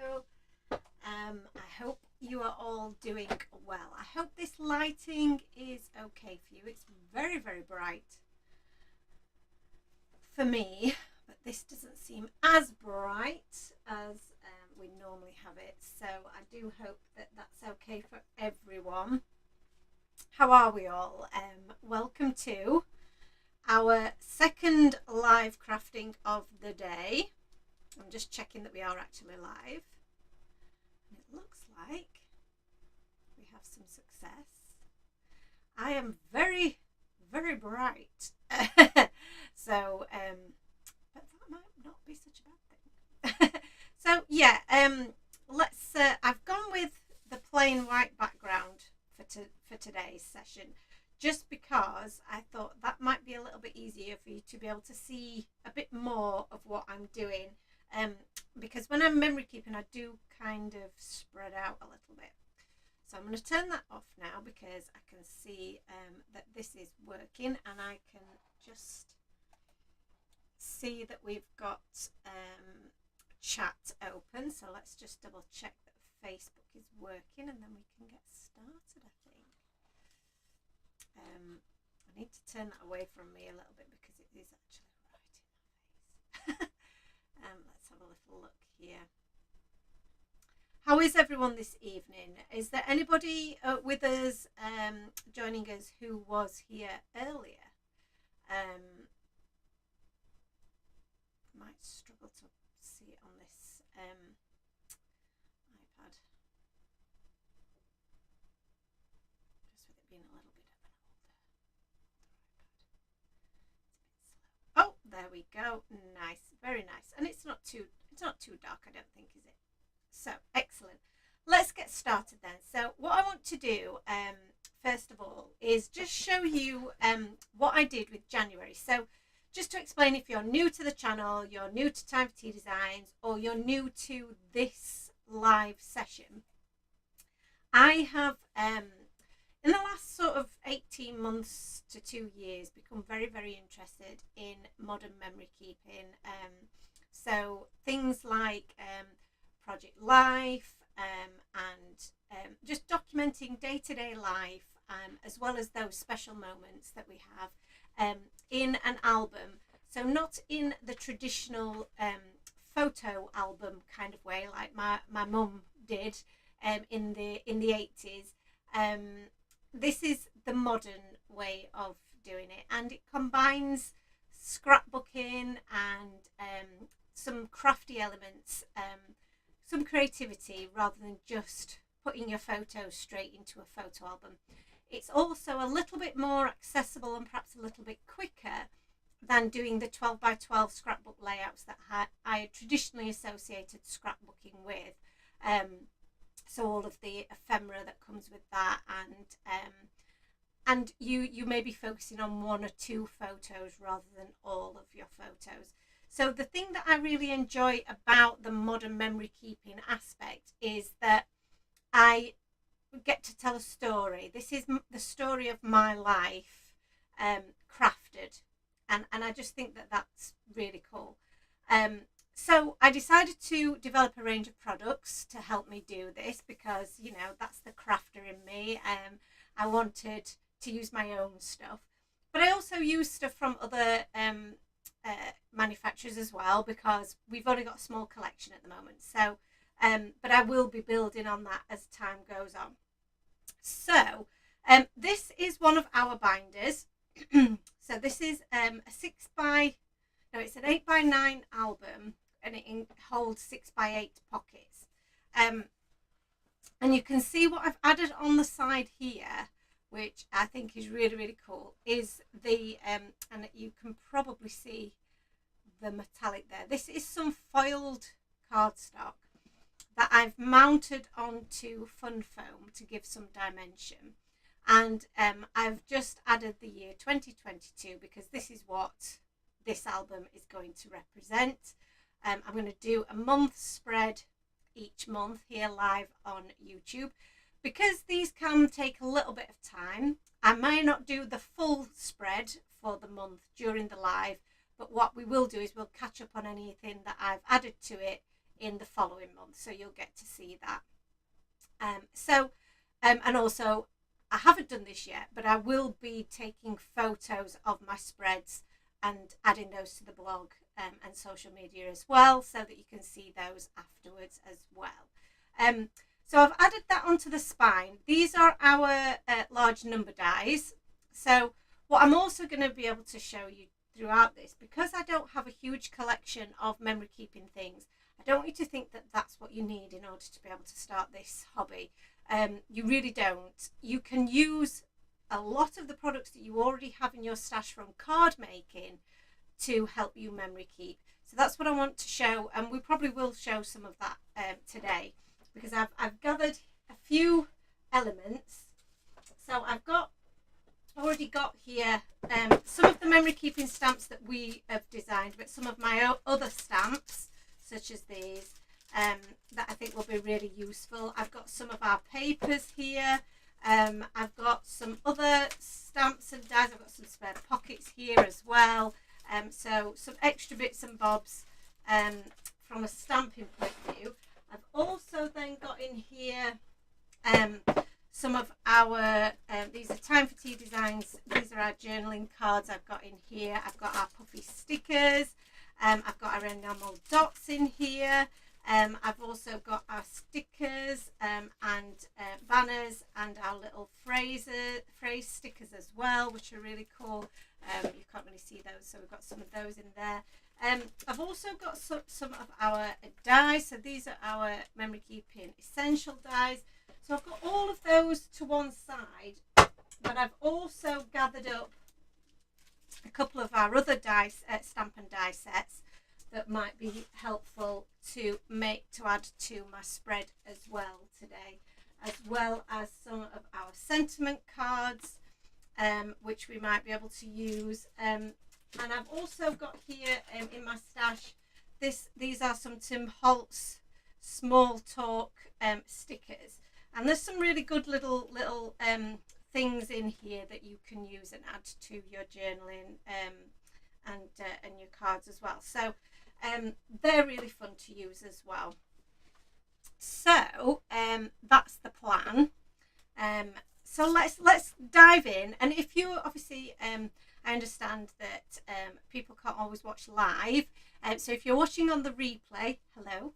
Hello. I hope you are all doing well. I hope this lighting is okay for you. It's very, very bright for me, but this doesn't seem as bright as we normally have it. So I do hope that that's okay for everyone. How are we all? Welcome to our second live crafting of the day. I'm just checking that we are actually live. And it looks like we have some success. I am very, very bright. So, but that might not be such a bad thing. So yeah, let's, I've gone with the plain white background for today's session, just because I thought that might be a little bit easier for you to be able to see a bit more of what I'm doing. Because when I'm memory keeping, I do kind of spread out a little bit. So I'm going to turn that off now because I can see that this is working, and I can just see that we've got chat open. So let's just double check that Facebook is working, and then we can get started, I think. I need to turn that away from me a little bit because it is actually right in my face. Let's have a little look here. How is everyone this evening? Is there anybody with us joining us who was here earlier? Might struggle to see it on this iPad. Just with it being a little bit of an older iPad. Oh, there we go. Nice, very nice. And it's not too dark, I don't think, is it? So excellent. Let's get started then. So what I want to do first of all is just show you what I did with January. So just to explain, if you're new to the channel, you're new to Time for Tea Designs, or you're new to this live session, I have in the last sort of 18 months to 2 years become very, very interested in modern memory keeping. So things like project life and just documenting day-to-day life, as well as those special moments that we have in an album. So not in the traditional photo album kind of way like my mum did in the 80s. This is the modern way of doing it, and it combines scrapbooking and some crafty elements, some creativity, rather than just putting your photos straight into a photo album. It's also a little bit more accessible and perhaps a little bit quicker than doing the 12 by 12 scrapbook layouts that I traditionally associated scrapbooking with. So all of the ephemera that comes with that, and you may be focusing on one or two photos rather than all of your photos. So the thing that I really enjoy about the modern memory keeping aspect is that I get to tell a story. This is the story of my life crafted, and I just think that that's really cool. So I decided to develop a range of products to help me do this because, you know, that's the crafter in me. I wanted to use my own stuff, but I also used stuff from other manufacturers as well, because we've only got a small collection at the moment. So but I will be building on that as time goes on. So this is one of our binders. So this is it's an 8x9 album, and it holds 6x8 pockets. And you can see what I've added on the side here, which I think is really, really cool, is the and you can probably see the metallic there. This is some foiled cardstock that I've mounted onto fun foam to give some dimension. And I've just added the year 2022 because this is what this album is going to represent. I'm going to do a month spread each month here live on YouTube. Because these can take a little bit of time, I may not do the full spread for the month during the live, but what we will do is we'll catch up on anything that I've added to it in the following month, so you'll get to see that. And also, I haven't done this yet, but I will be taking photos of my spreads and adding those to the blog and social media as well, so that you can see those afterwards as well. So I've added that onto the spine. These are our large number dies. So what I'm also going to be able to show you throughout this, because I don't have a huge collection of memory keeping things, I don't want you to think that that's what you need in order to be able to start this hobby. You really don't. You can use a lot of the products that you already have in your stash from card making to help you memory keep. So that's what I want to show, and we probably will show some of that today, because I've gathered a few elements. So I've already got here some of the memory keeping stamps that we have designed, but some of my other stamps, such as these, that I think will be really useful. I've got some of our papers here. I've got some other stamps and dies. I've got some spare pockets here as well. So some extra bits and bobs from a stamping point of view. I've also then got in here some of our, these are Time for Tea designs. These are our journaling cards I've got in here. I've got our puffy stickers. I've got our enamel dots in here. I've also got our stickers and banners and our little phrase stickers as well, which are really cool. You can't really see those, so we've got some of those in there. I've also got some of our dies. So these are our memory keeping essential dies. So I've got all of those to one side, but I've also gathered up a couple of our other dice, stamp and die sets that might be helpful to add to my spread as well today, as well as some of our sentiment cards, which we might be able to use. And I've also got here in my stash, these are some Tim Holtz small talk stickers, and there's some really good little things in here that you can use and add to your journaling and your cards as well. So they're really fun to use as well. So that's the plan. So let's dive in. And if you obviously, I understand that people can't always watch live. So if you're watching on the replay, hello.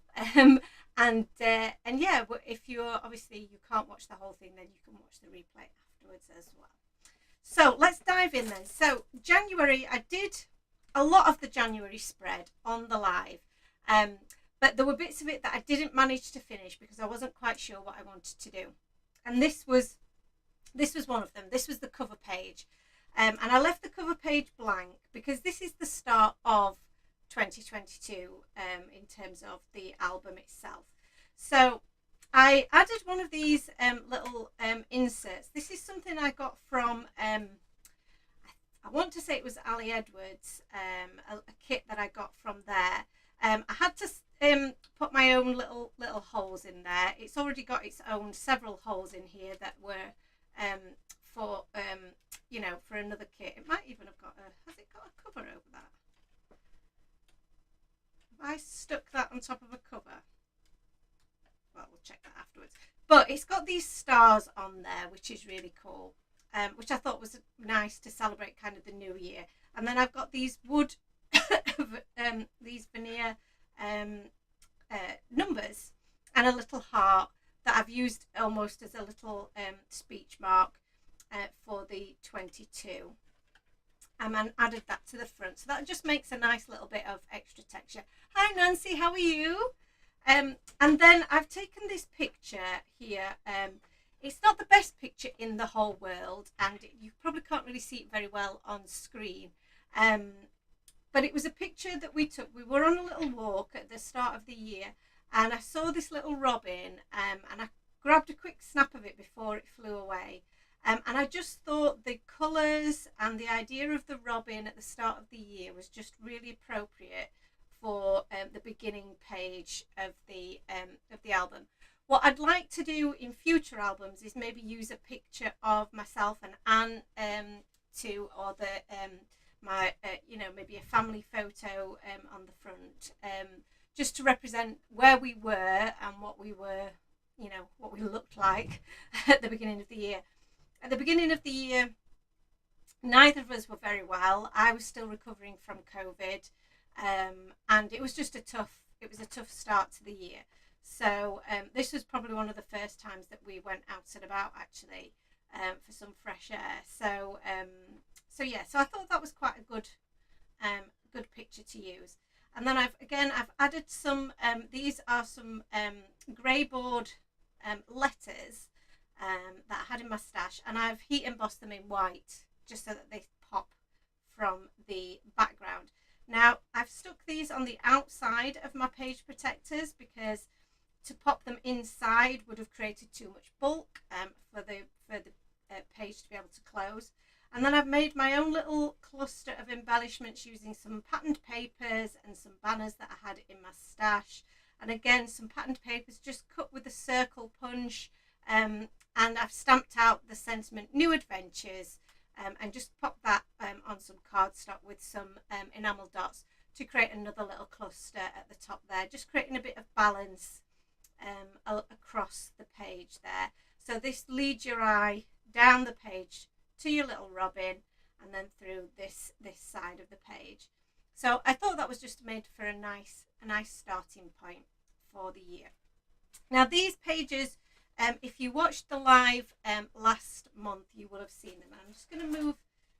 And yeah, but if you're obviously you can't watch the whole thing, then you can watch the replay afterwards as well. So let's dive in then. So January, I did a lot of the January spread on the live, but there were bits of it that I didn't manage to finish because I wasn't quite sure what I wanted to do, and this was one of them. This was the cover page, and I left the cover page blank because this is the start of 2022 in terms of the album itself. So I added one of these little inserts. This is something I got from I want to say it was Ali Edwards, a kit that I got from there. I had to put my own little holes in there. It's already got its own several holes in here that were for you know, for another kit. It might even have got has it got a cover over that? Have I stuck that on top of a cover? Well, we'll check that afterwards. But it's got these stars on there, which is really cool. Which I thought was nice to celebrate kind of the new year. And then I've got these wood, these veneer numbers and a little heart that I've used almost as a little speech mark for the 22. And added that to the front. So that just makes a nice little bit of extra texture. Hi Nancy, how are you? And then I've taken this picture here. It's not the best picture in the whole world, and you probably can't really see it very well on screen. But it was a picture that we took. We were on a little walk at the start of the year, and I saw this little robin, and I grabbed a quick snap of it before it flew away. And I just thought the colours and the idea of the robin at the start of the year was just really appropriate for the beginning page of the album. What I'd like to do in future albums is maybe use a picture of myself and Anne or my you know, maybe a family photo on the front, just to represent where we were and what we were, you know, what we looked like at the beginning of the year. At the beginning of the year, neither of us were very well. I was still recovering from COVID, and it was just a tough start to the year. So this was probably one of the first times that we went out and about, actually, for some fresh air. So yeah, so I thought that was quite a good picture to use. And then I've added some, these are some grey board letters that I had in my stash, and I've heat embossed them in white just so that they pop from the background. Now I've stuck these on the outside of my page protectors because to pop them inside would have created too much bulk for the page to be able to close. And then I've made my own little cluster of embellishments using some patterned papers and some banners that I had in my stash. And again, some patterned papers just cut with a circle punch. And I've stamped out the sentiment New Adventures and just popped that on some cardstock with some enamel dots to create another little cluster at the top there, just creating a bit of balance across the page there. So this leads your eye down the page to your little robin and then through this side of the page. So I thought that was just made for a nice starting point for the year. Now these pages, if you watched the live last month, you will have seen them. I'm just going to move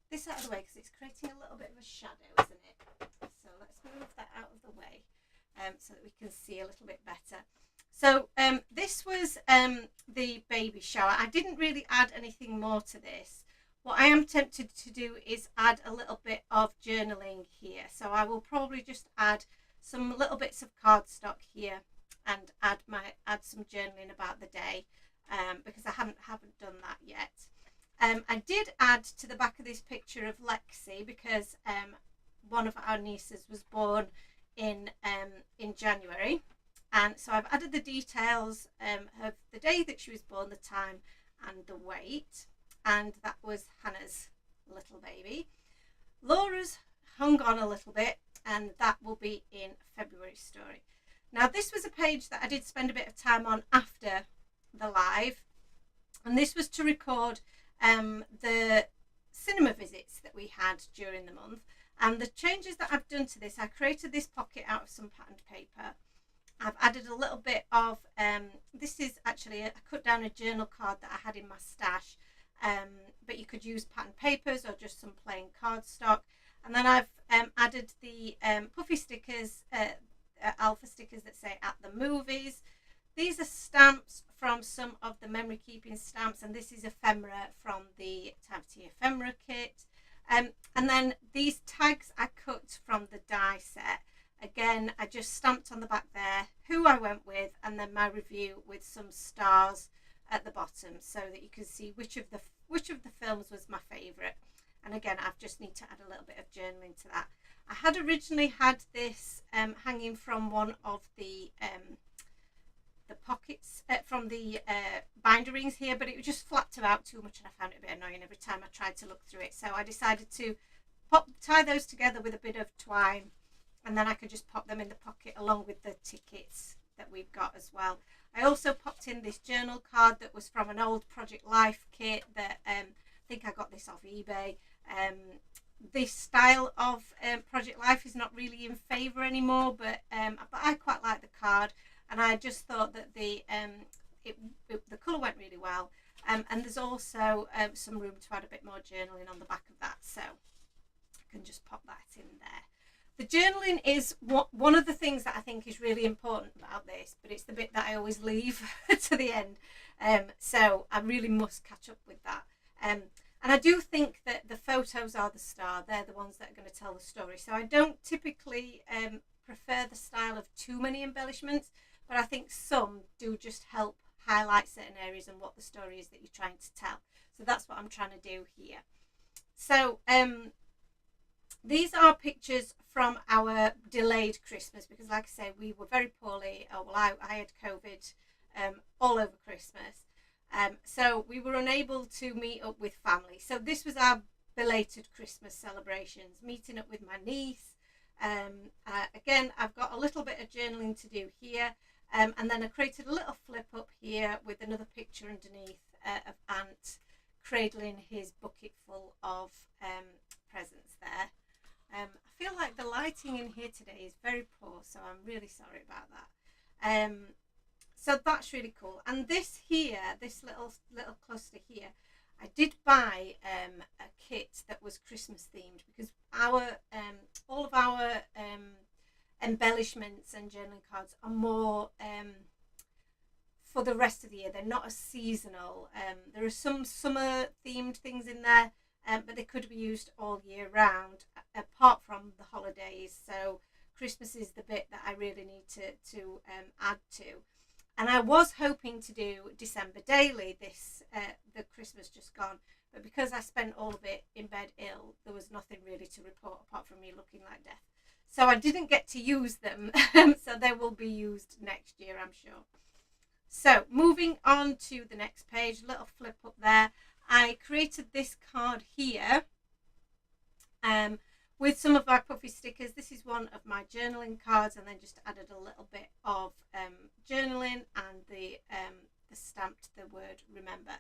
this out of the way because it's creating a little bit of a shadow, isn't it? So let's move that out of the way so that we can see a little bit better. So this was the baby shower. I didn't really add anything more to this. What I am tempted to do is add a little bit of journaling here. So I will probably just add some little bits of cardstock here and add some journaling about the day because I haven't done that yet. I did add to the back of this picture of Lexi because one of our nieces was born in January, and so I've added the details of the day that she was born, the time and the weight, and that was Hannah's little baby. Laura's hung on a little bit, and that will be in February's story. Now this was a page that I did spend a bit of time on after the live, and this was to record the cinema visits that we had during the month. And the changes that I've done to this, I created this pocket out of some patterned paper. I've added a little bit of, this is actually I cut down a journal card that I had in my stash, but you could use patterned papers or just some plain cardstock. And then I've added the puffy stickers, alpha stickers that say at the movies. These are stamps from some of the memory keeping stamps, and this is ephemera from the Time for Tea ephemera kit. And then these tags I cut from the die set. Again, I just stamped on the back there who I went with and then my review with some stars at the bottom so that you can see which of the films was my favourite. And again, I just need to add a little bit of journaling to that. I had originally had this hanging from one of the pockets from the binder rings here, but it just flapped about too much and I found it a bit annoying every time I tried to look through it. So I decided to tie those together with a bit of twine, and then I could just pop them in the pocket along with the tickets that we've got as well. I also popped in this journal card that was from an old Project Life kit that I think I got this off eBay. This style of Project Life is not really in favour anymore, but I quite like the card, and I just thought that the colour went really well, and there's also some room to add a bit more journaling on the back of that, so I can just pop that in there. The journaling is one of the things that I think is really important about this, but it's the bit that I always leave to the end, so I really must catch up with that. And I do think that the photos are the star. They're the ones that are going to tell the story. So I don't typically prefer the style of too many embellishments, but I think some do just help highlight certain areas and what the story is that you're trying to tell. So that's what I'm trying to do here. So these are pictures from our delayed Christmas because, like I say, we were very poorly. Oh, well, I had COVID all over Christmas. So we were unable to meet up with family. So this was our belated Christmas celebrations, meeting up with my niece, Again, I've got a little bit of journaling to do here, and then I created a little flip up here with another picture underneath of Ant cradling his bucket full of presents there. I feel like the lighting in here today is very poor, so I'm really sorry about that. So that's really cool. And this here, this little cluster here, I did buy a kit that was Christmas themed, because our all of our embellishments and journaling cards are more for the rest of the year. They're not as seasonal. There are some summer themed things in there, but they could be used all year round, apart from the holidays. So Christmas is the bit that I really need to add to. And I was hoping to do December daily this the Christmas just gone, but because I spent all of it in bed ill, there was nothing really to report apart from me looking like death. So I didn't get to use them, so they will be used next year, I'm sure. So moving on to the next page, little flip up there. I created this card here with some of my puffy stickers. This is one of my journaling cards, and then just added a little bit of journaling and the stamped the word remember.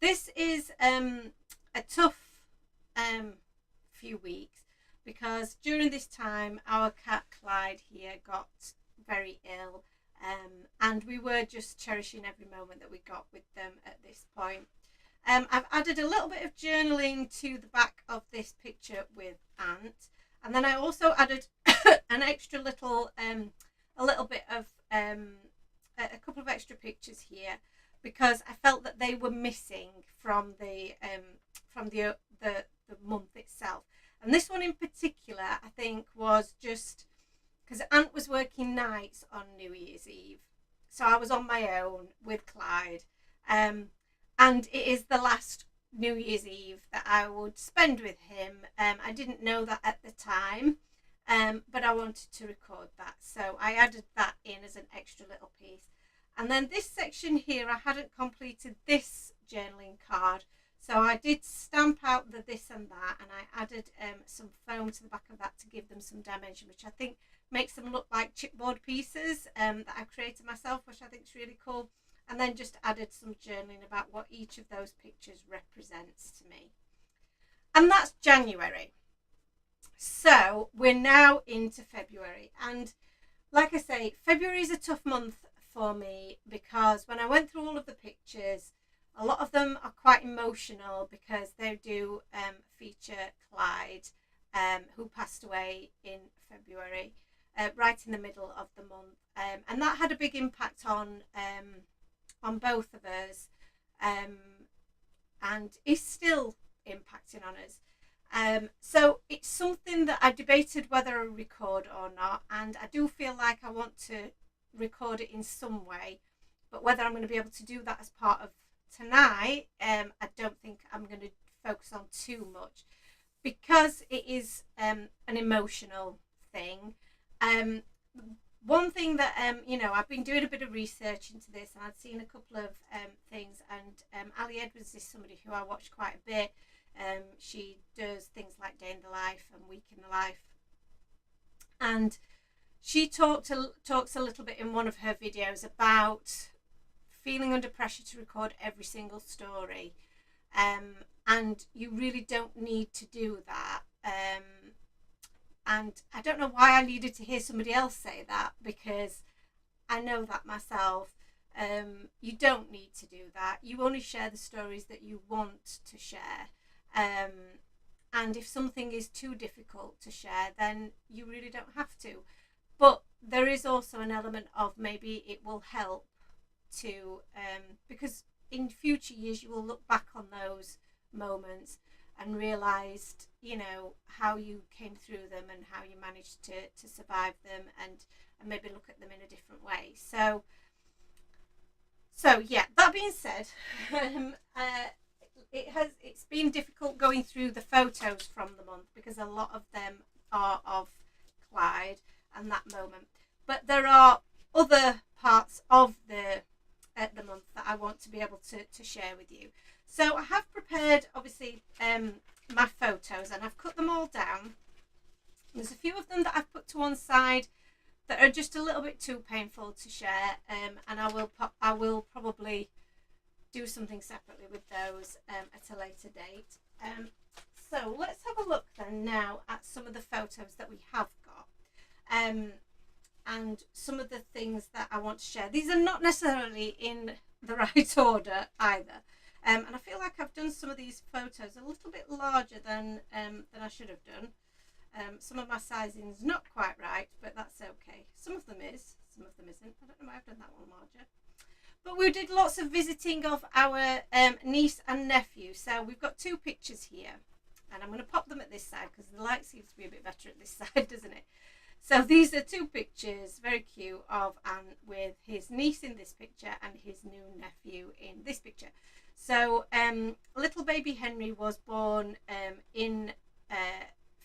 This is a tough few weeks, because during this time our cat Clyde here got very ill, and we were just cherishing every moment that we got with them at this point. I've added a little bit of journaling to the back of this picture with Ant, and then I also added an extra little a little bit of a couple of extra pictures here, because I felt that they were missing from the month itself. And this one in particular, I think, was just because Ant was working nights on New Year's Eve, so I was on my own with Clyde, and it is the last New Year's Eve that I would spend with him. I didn't know that at the time, but I wanted to record that, so I added that in as an extra little piece. And then this section here, I hadn't completed this journaling card, so I did stamp out the this and that, and I added some foam to the back of that to give them some dimension, which I think makes them look like chipboard pieces that I created myself, which I think is really cool. And then just added some journaling about what each of those pictures represents to me. And that's January. So we're now into February, and like I say, February is a tough month for me, because when I went through all of the pictures, a lot of them are quite emotional, because they do feature Clyde, who passed away in February, right in the middle of the month, and that had a big impact on both of us, and is still impacting on us. So it's something that I debated whether I record or not, and I do feel like I want to record it in some way, but whether I'm going to be able to do that as part of tonight, I don't think I'm going to focus on too much, because it is an emotional thing. One thing that I've been doing a bit of research into this, and I'd seen a couple of things, and Ali Edwards is somebody who I watch quite a bit. She does things like Day in the Life and Week in the Life, and she talks a little bit in one of her videos about feeling under pressure to record every single story, and you really don't need to do that. And I don't know why I needed to hear somebody else say that, because I know that myself. You don't need to do that. You only share the stories that you want to share. And if something is too difficult to share, then you really don't have to. But there is also an element of maybe it will help to, because in future years you will look back on those moments and realised, how you came through them and how you managed to survive them, and maybe look at them in a different way. So yeah, that being said, it's been difficult going through the photos from the month, because a lot of them are of Clyde and that moment. But there are other parts of the month that I want to be able to share with you. So I have prepared, obviously, my photos, and I've cut them all down. There's a few of them that I've put to one side that are just a little bit too painful to share, and I will probably do something separately with those at a later date. So let's have a look then now at some of the photos that we have got, and some of the things that I want to share. These are not necessarily in the right order either, and I feel like I've done some of these photos a little bit larger than I should have done. Some of my sizing's not quite right, but that's okay. Some of them is, some of them isn't. I don't know why I've done that one larger. But we did lots of visiting of our niece and nephew. So we've got two pictures here. And I'm going to pop them at this side because the light seems to be a bit better at this side, doesn't it? So these are two pictures, very cute, of Anne with his niece in this picture and his new nephew in this picture. So little baby Henry was born in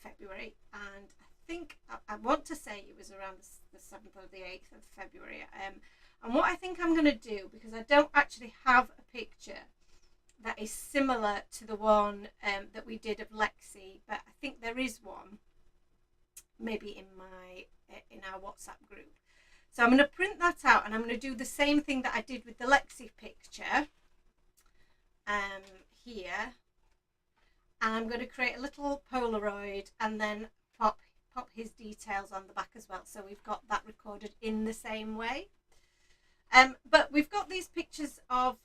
February, and I think I want to say it was around the 7th or the 8th of February. And what I think I'm going to do, because I don't actually have a picture that is similar to the one that we did of Lexi, but I think there is one maybe in our WhatsApp group. So I'm going to print that out, and I'm going to do the same thing that I did with the Lexi picture here. And I'm going to create a little Polaroid and then pop his details on the back as well. So we've got that recorded in the same way. But we've got these pictures of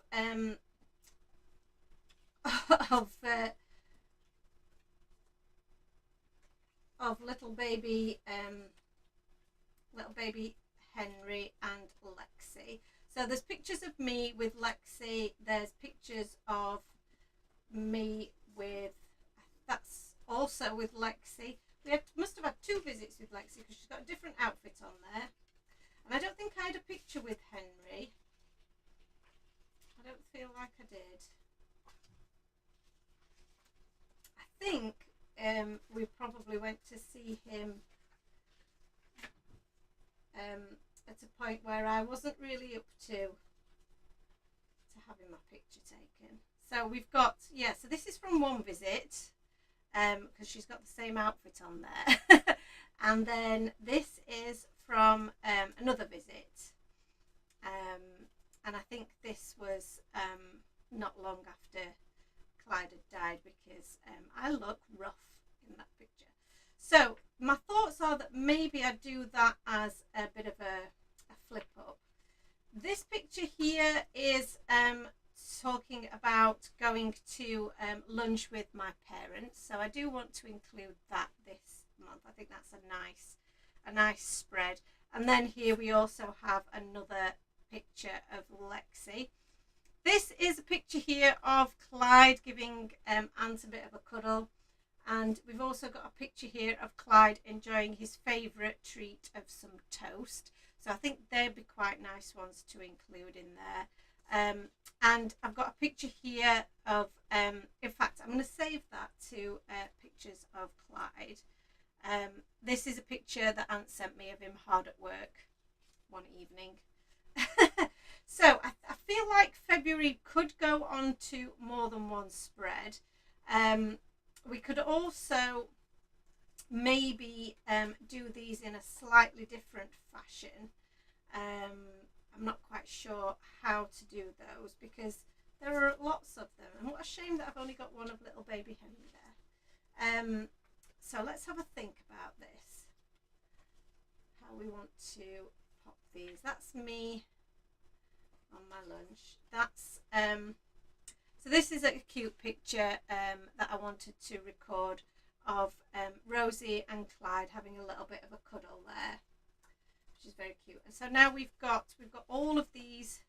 little baby Henry and Lexi. So there's pictures of me with Lexi. There's pictures of me with, that's also with Lexi. Must have had two visits with Lexi because she's got a different outfit on there. And I don't think I had a picture with Henry. I don't feel like I did. I think we probably went to see him at a point where I wasn't really up to having my picture taken. So we've got, so this is from one visit, because she's got the same outfit on there. And then this is from another visit. And I think this was not long after Clyde had died, because I look rough in that picture. So my thoughts are that maybe I do that as a bit of a flip up. This picture here is talking about going to lunch with my parents, so I do want to include that this month. I think that's a nice spread. And then here we also have another picture of Lexi. This is a picture here of Clyde giving Aunt a bit of a cuddle, and we've also got a picture here of Clyde enjoying his favourite treat of some toast. So I think they'd be quite nice ones to include in there. And I've got a picture here of, in fact, I'm going to save that to pictures of Clyde. This is a picture that Aunt sent me of him hard at work one evening. So I feel like February could go on to more than one spread. We could also maybe do these in a slightly different fashion. I'm not quite sure how to do those because there are lots of them, and what a shame that I've only got one of little baby Henry there. So let's have a think about this, how we want to pop these. That's me on my lunch. That's so this is a cute picture that I wanted to record of Rosie and Clyde having a little bit of a cuddle there, which is very cute. And so now we've got all of these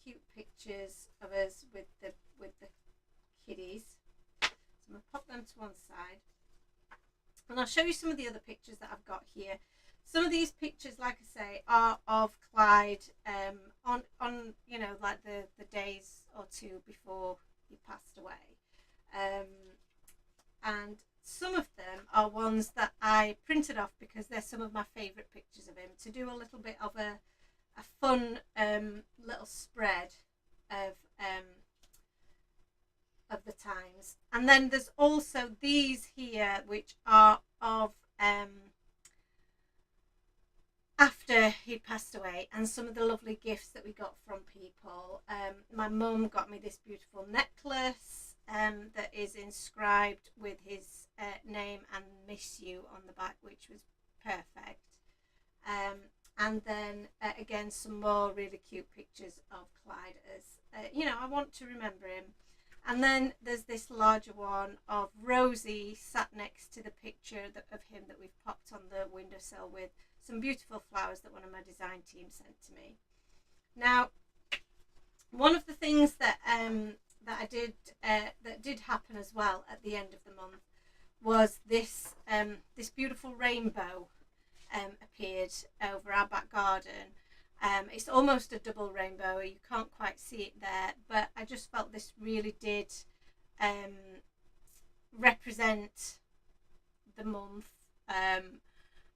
cute pictures of us with the kiddies. So I'm gonna pop them to one side, and I'll show you some of the other pictures that I've got here. Some of these pictures, like I say, are of Clyde on you know, like the days or two before he passed away. And some of them are ones that I printed off because they're some of my favourite pictures of him, to do a little bit of a fun little spread of the times. And then there's also these here, which are of after he'd passed away, and some of the lovely gifts that we got from people. My mum got me this beautiful necklace that is inscribed with his name and "Miss You" on the back, which was perfect. And then again, some more really cute pictures of Clyde as I want to remember him. And then there's this larger one of Rosie sat next to the picture of him that we've popped on the windowsill with some beautiful flowers that one of my design team sent to me. Now, one of the things that I did that did happen as well at the end of the month was this beautiful rainbow appeared over our back garden. It's almost a double rainbow. You can't quite see it there, but I just felt this really did represent the month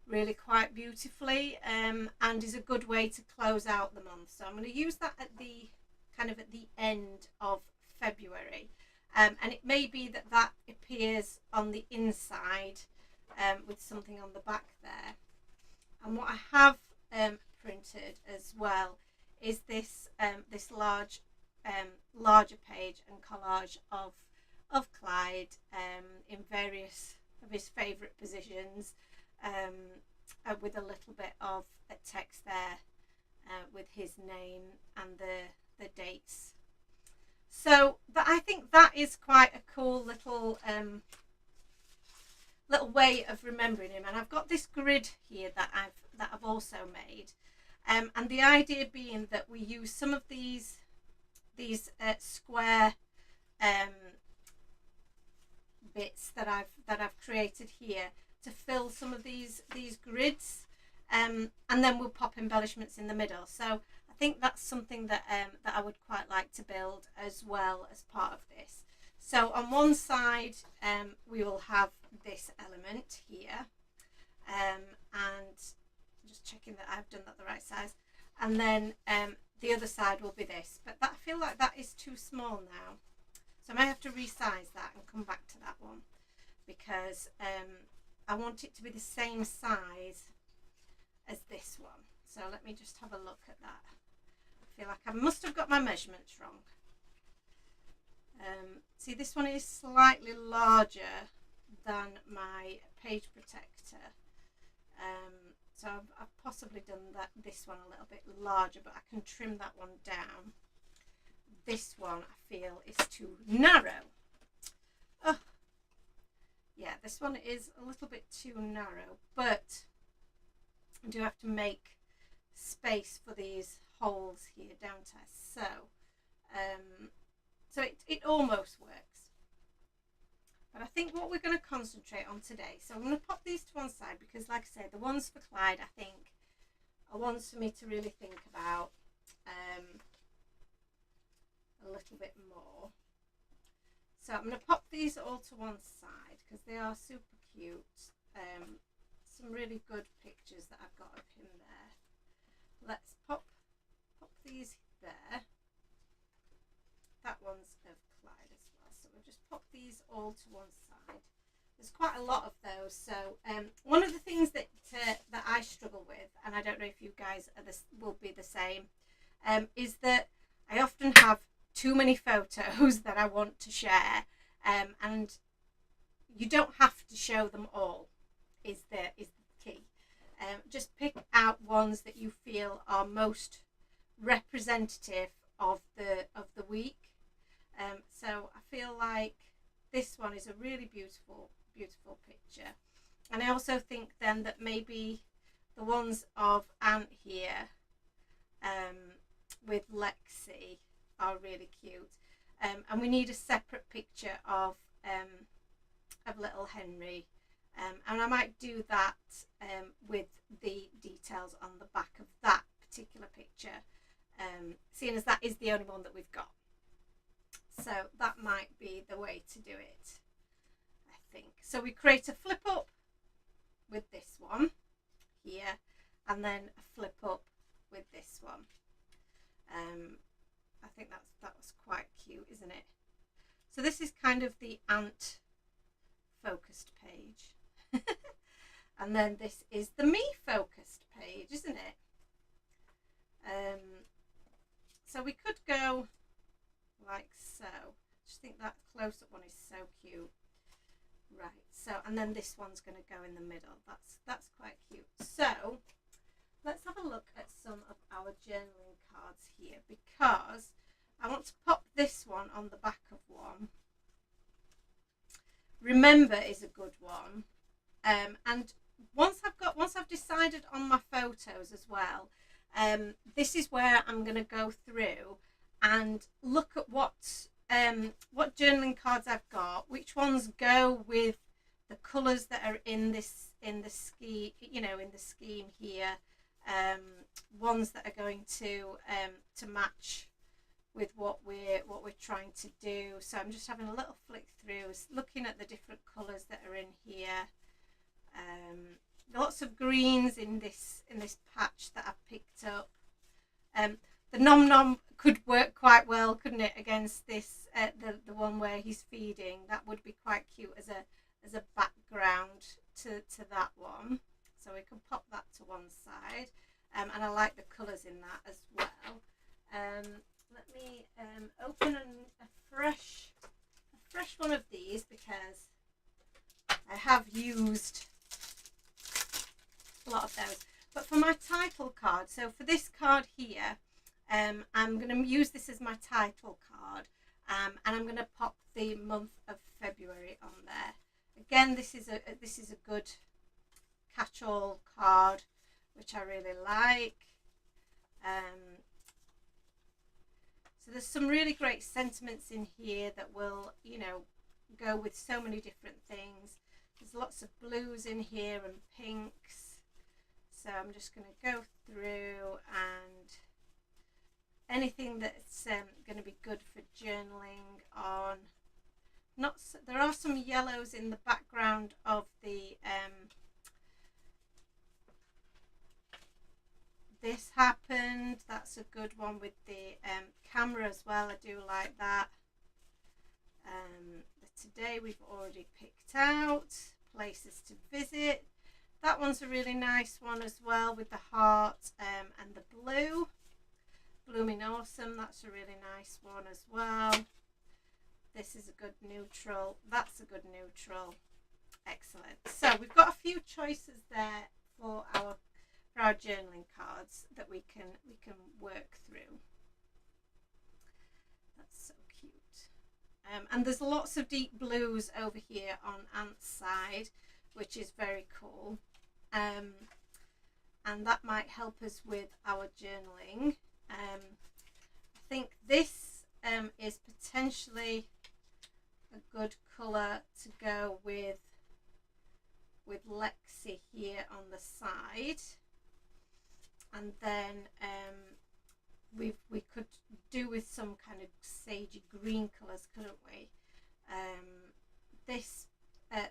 really quite beautifully, and is a good way to close out the month. So I'm going to use that at the end of February, and it may be that appears on the inside with something on the back there. And what I have printed as well is this larger page and collage of Clyde in various of his favourite positions, with a little bit of a text there with his name and the dates. So I think that is quite a cool little way of remembering him. And I've got this grid here that I've also made, and the idea being that we use some of these square bits that I've created here to fill some of these grids, and then we'll pop embellishments in the middle. So I think that's something that I would quite like to build as well as part of this. So on one side we will have this element here, and just checking that I've done that the right size, and then the other side will be this, but I feel like that is too small now, so I might have to resize that and come back to that one, because I want it to be the same size as this one. So let me just have a look at that. I feel like I must have got my measurements wrong. See, this one is slightly larger than my page protector, so I've possibly done this one a little bit larger, but I can trim that one down. This one I feel is too narrow. Oh, yeah, this one is a little bit too narrow, but I do have to make space for these holes here, don't I? So it almost works. But I think what we're going to concentrate on today, so I'm going to pop these to one side, because like I say, the ones for Clyde I think are ones for me to really think about a little bit more. So I'm going to pop these all to one side because they are super cute. Some really good pictures that I've got of him there. Let's pop these there. That one's of Clyde as well. So we'll just pop these all to one side. There's quite a lot of those. So one of the things that I struggle with, and I don't know if you guys will be the same, is that I often have too many photos that I want to share, and you don't have to show them all. Is the key. Just pick out ones that you feel are most representative of the week. So I feel like this one is a really beautiful picture, and I also think then that maybe the ones of Ant here with Lexi are really cute, and we need a separate picture of little Henry, and I might do that with the details on the back of that particular picture, seeing as that is the only one that we've got. So that might be the way to do it, I think. So we create a flip up with this one here, and then a flip up with this one. I think that was quite cute, isn't it? So this is kind of the Ant focused page. And then this is the me focused page, isn't it? So we could go like so. I just think that close-up one is so cute. Right, so, and then this one's going to go in the middle. That's quite cute. So let's have a look at some of our journaling cards here, because I want to pop this one on the back of one. Remember is a good one. And once I've decided on my photos as well, this is where I'm going to go through and look at what journaling cards I've got, which ones go with the colours that are in the scheme, in the scheme here, ones that are going to match with what we're trying to do. So I'm just having a little flick through, looking at the different colours that are in here. Lots of greens in this patch that I've picked up. The Nom Nom could work quite well, couldn't it, against this the one where he's feeding. That would be quite cute as a background to that one. So we can pop that to one side. And I like the colours in that as well. Let me open a fresh one of these, because I have used a lot of those. But for my title card, so for this card here, I'm going to use this as my title card, and I'm going to pop the month of February on there. Again, this is a good catch-all card, which I really like. So there's some really great sentiments in here that will, go with so many different things. There's lots of blues in here and pinks. So I'm just going to go through, and anything that's going to be good for journaling on. There are some yellows in the background of the This Happened. That's a good one with the camera as well. I do like that. Today we've already picked out. Places to Visit. That one's a really nice one as well, with the heart and the blue. Blooming Awesome, that's a really nice one as well. This is a good neutral. That's a good neutral. Excellent. So we've got a few choices there for our journaling cards that we can work through. That's so cute. And there's lots of deep blues over here on Ant's side, which is very cool. And that might help us with our journaling. I think this is potentially a good colour to go with Lexi here on the side. And then we could do with some kind of sagey green colours, couldn't we?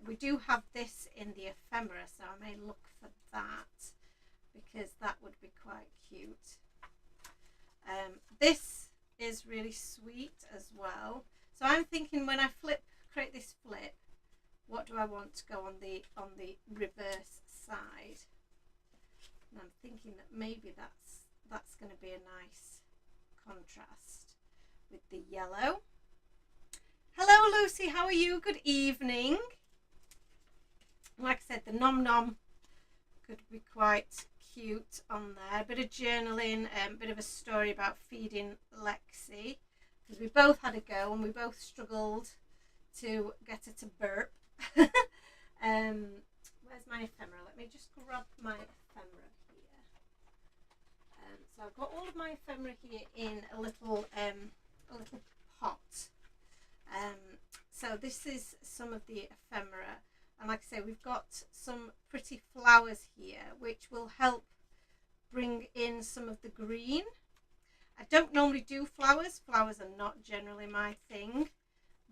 We do have this in the ephemera, so I may look for that, because that would be quite cute. This is really sweet as well. So I'm thinking, when I create this flip, what do I want to go on the reverse side? And I'm thinking that maybe that's going to be a nice contrast with the yellow. Hello Lucy, how are you? Good evening. Like I said, the Nom Nom could be quite cute on there. A bit of journaling, a bit of a story about feeding Lexi, because we both had a go and we both struggled to get her to burp. Where's my ephemera? Let me just grab my ephemera here. So I've got all of my ephemera here in a little pot. So this is some of the ephemera, and like I say, we've got some pretty flowers here which will help bring in some of the green. I don't normally do flowers. Flowers are not generally my thing,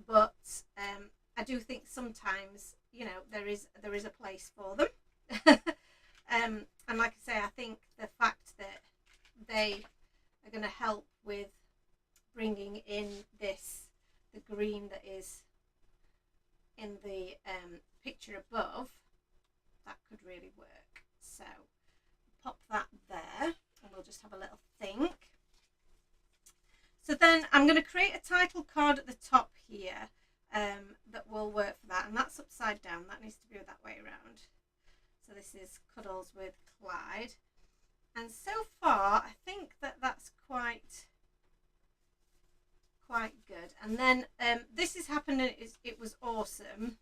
but I do think sometimes, there is a place for them. And like I say, I think the fact that they are going to help with bringing in the green that is in the picture above, that could really work. So pop that there and we'll just have a little think. So then I'm going to create a title card at the top here that will work for that, and that's upside down. That needs to be that way around. So this is Cuddles with Clyde, and so far I think that that's quite good. And then this is happening. It was awesome.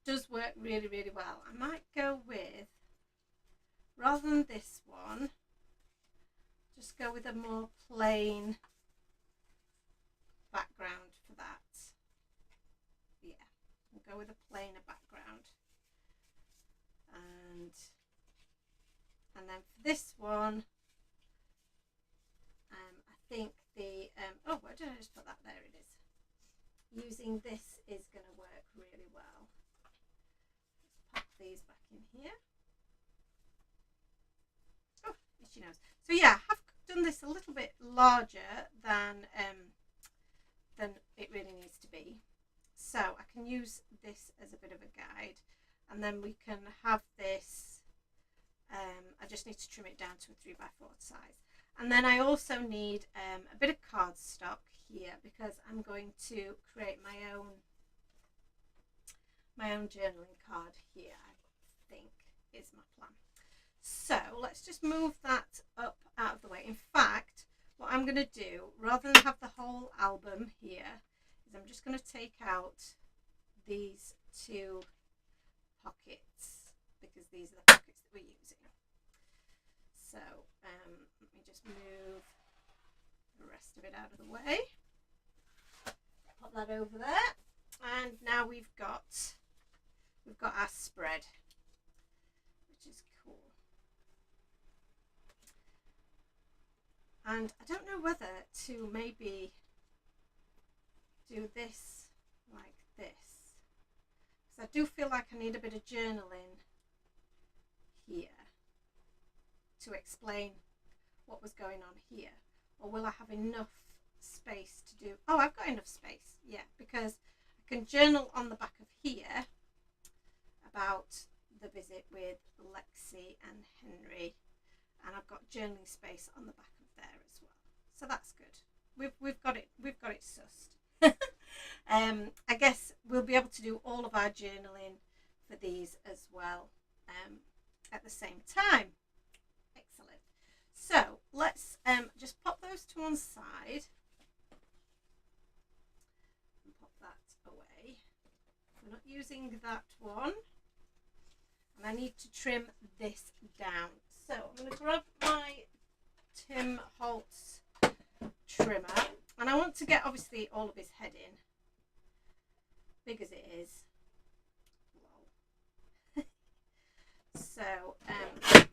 Does work really, really well. I might go with, rather than this one, just go with a more plain background for that. Yeah, we'll go with a plainer background. And then for this one, I think the oh, why did I just put that there? It is. Using this is going to work really well. Let's pop these back in here. Oh, itchy nose. So yeah, I have done this a little bit larger than it really needs to be. So I can use this as a bit of a guide, and then we can have this. I just need to trim it down to a 3x4 size. And then I also need a bit of cardstock here, because I'm going to create my own journaling card here, I think is my plan. So let's just move that up out of the way. In fact, what I'm going to do, rather than have the whole album here, is I'm just going to take out these two pockets, because these are the pockets that we're using. So let me just move the rest of it out of the way. Pop that over there, and now we've got our spread, which is cool. And I don't know whether to maybe do this like this, because I do feel like I need a bit of journaling here to explain what was going on here. Or will I have enough space to do? Oh, I've got enough space, yeah, because I can journal on the back of here about the visit with Lexi and Henry, and I've got journaling space on the back of there as well. So that's good. We've got it sussed. I guess we'll be able to do all of our journaling for these as well at the same time. Excellent. So let's just pop those to one side and pop that away. We're not using that one, and I need to trim this down. So I'm going to grab my Tim Holtz trimmer, and I want to get obviously all of his head in, big as it is. So I'm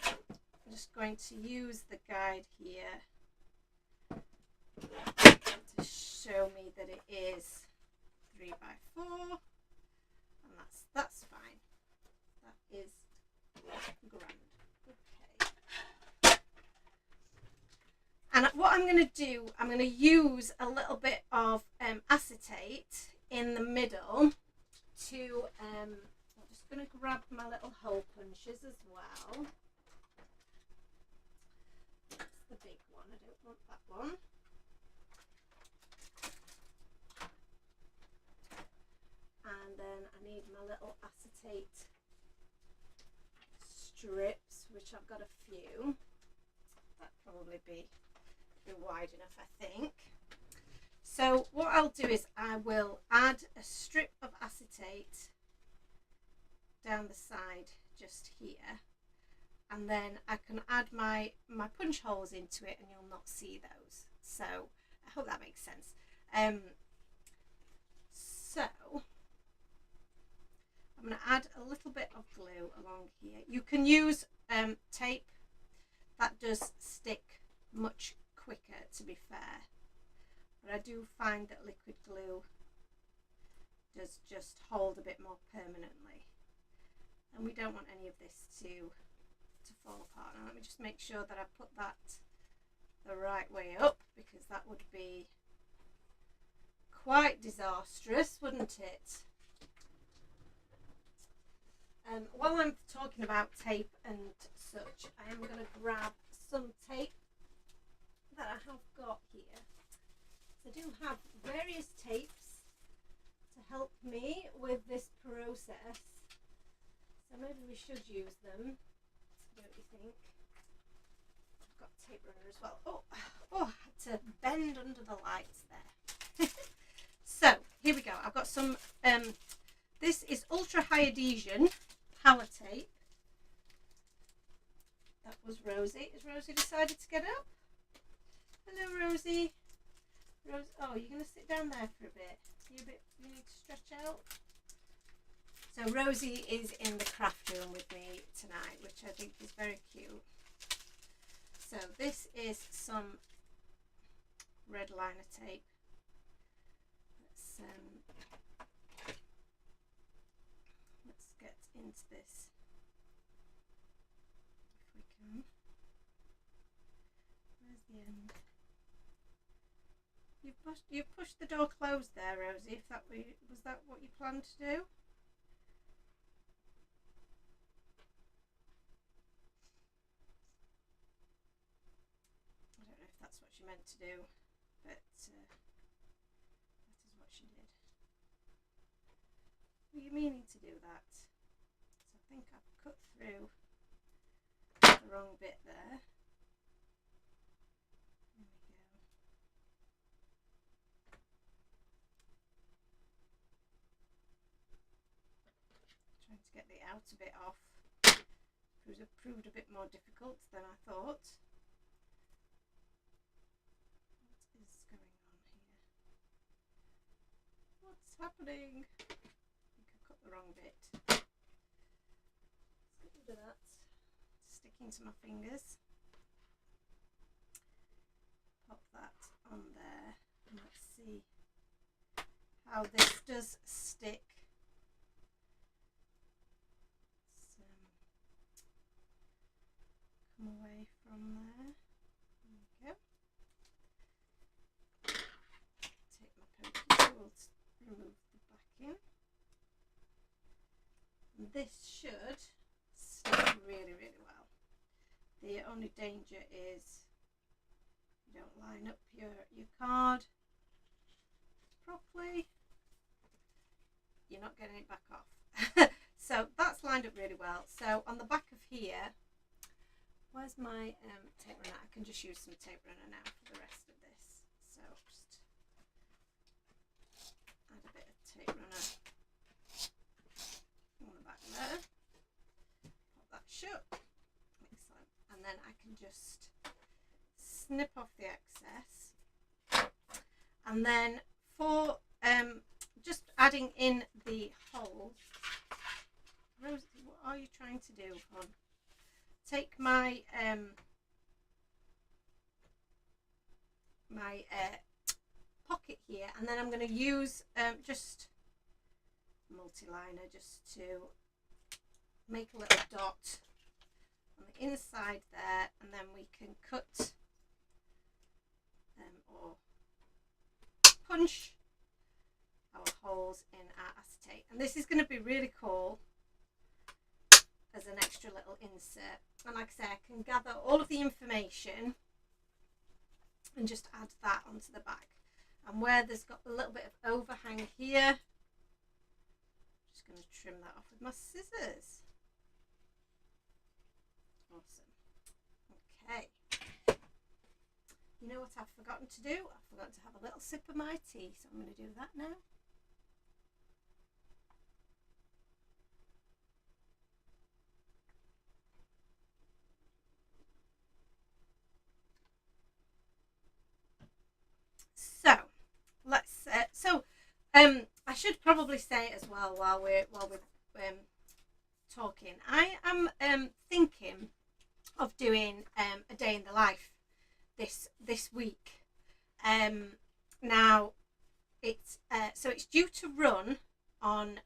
just going to use the guide here to show me that it is 3x4, and that's fine. That is grand. Okay. And what I'm going to do, I'm going to use a little bit of acetate in the middle to I'm just going to grab my little hole punches as well. That's the big one, I don't want that one. And then I need my little acetate strips, which I've got a few. That'll probably be wide enough, I think. So what I'll do is I will add a strip of acetate down the side just here, and then I can add my punch holes into it and you'll not see those. So I hope that makes sense. So I'm going to add a little bit of glue along here. You can use tape. That does stick much quicker, to be fair, but I do find that liquid glue does just hold a bit more permanently, and we don't want any of this to fall apart. Now let me just make sure that I put that the right way up, because that would be quite disastrous, wouldn't it? While I'm talking about tape and such, I am going to grab some tape that I have got here. So I do have various tapes to help me with this process. So maybe we should use them. Don't you think? I've got a tape runner as well. Oh, I had to bend under the lights there. So here we go. I've got some. This is ultra high adhesion power tape. That was Rosie. Has Rosie decided to get up? Hello, Rosie. Rose. Oh, you're going to sit down there for a bit. You need to stretch out. So Rosie is in the craft room with me tonight, which I think is very cute. So this is some red liner tape. Let's get into this if we can. Where's the end? You've pushed the door closed there, Rosie. If that was that what you planned to do? I don't know if that's what she meant to do, but that is what she did. Were you meaning to do that? So I think I've cut through the wrong bit there. There we go. Trying to get the outer bit off proved a bit more difficult than I thought. What is going on here? What's happening? I think I cut the wrong bit. Let's get rid of that. It's sticking to my fingers. Pop that on there and let's see how this does stick. Come away from there. There we go. Take my pokey tool to remove the backing. And this should stick really, really well. The only danger is you don't line up your card properly. You're not getting it back off. So that's lined up really well. So on the back of here, where's my tape runner? I can just use some tape runner now for the rest of this. So just add a bit of tape runner on the back there. Pop that shut. Excellent. And then I can just snip off the excess. And then for just adding in the holes. Rosie, what are you trying to do, hon? Take my pocket here, and then I'm going to use just multi-liner just to make a little dot on the inside there, and then we can cut or punch our holes in our acetate. And this is going to be really cool as an extra little insert, and like I say, I can gather all of the information and just add that onto the back. And where there's got a little bit of overhang here, I'm just going to trim that off with my scissors. Awesome. Okay, you know what I've forgotten to do? I've forgotten to have a little sip of my tea, so I'm going to do that now. So let's I should probably say as well while we're talking, I am thinking of doing a day in the life this week. Now it's due to run on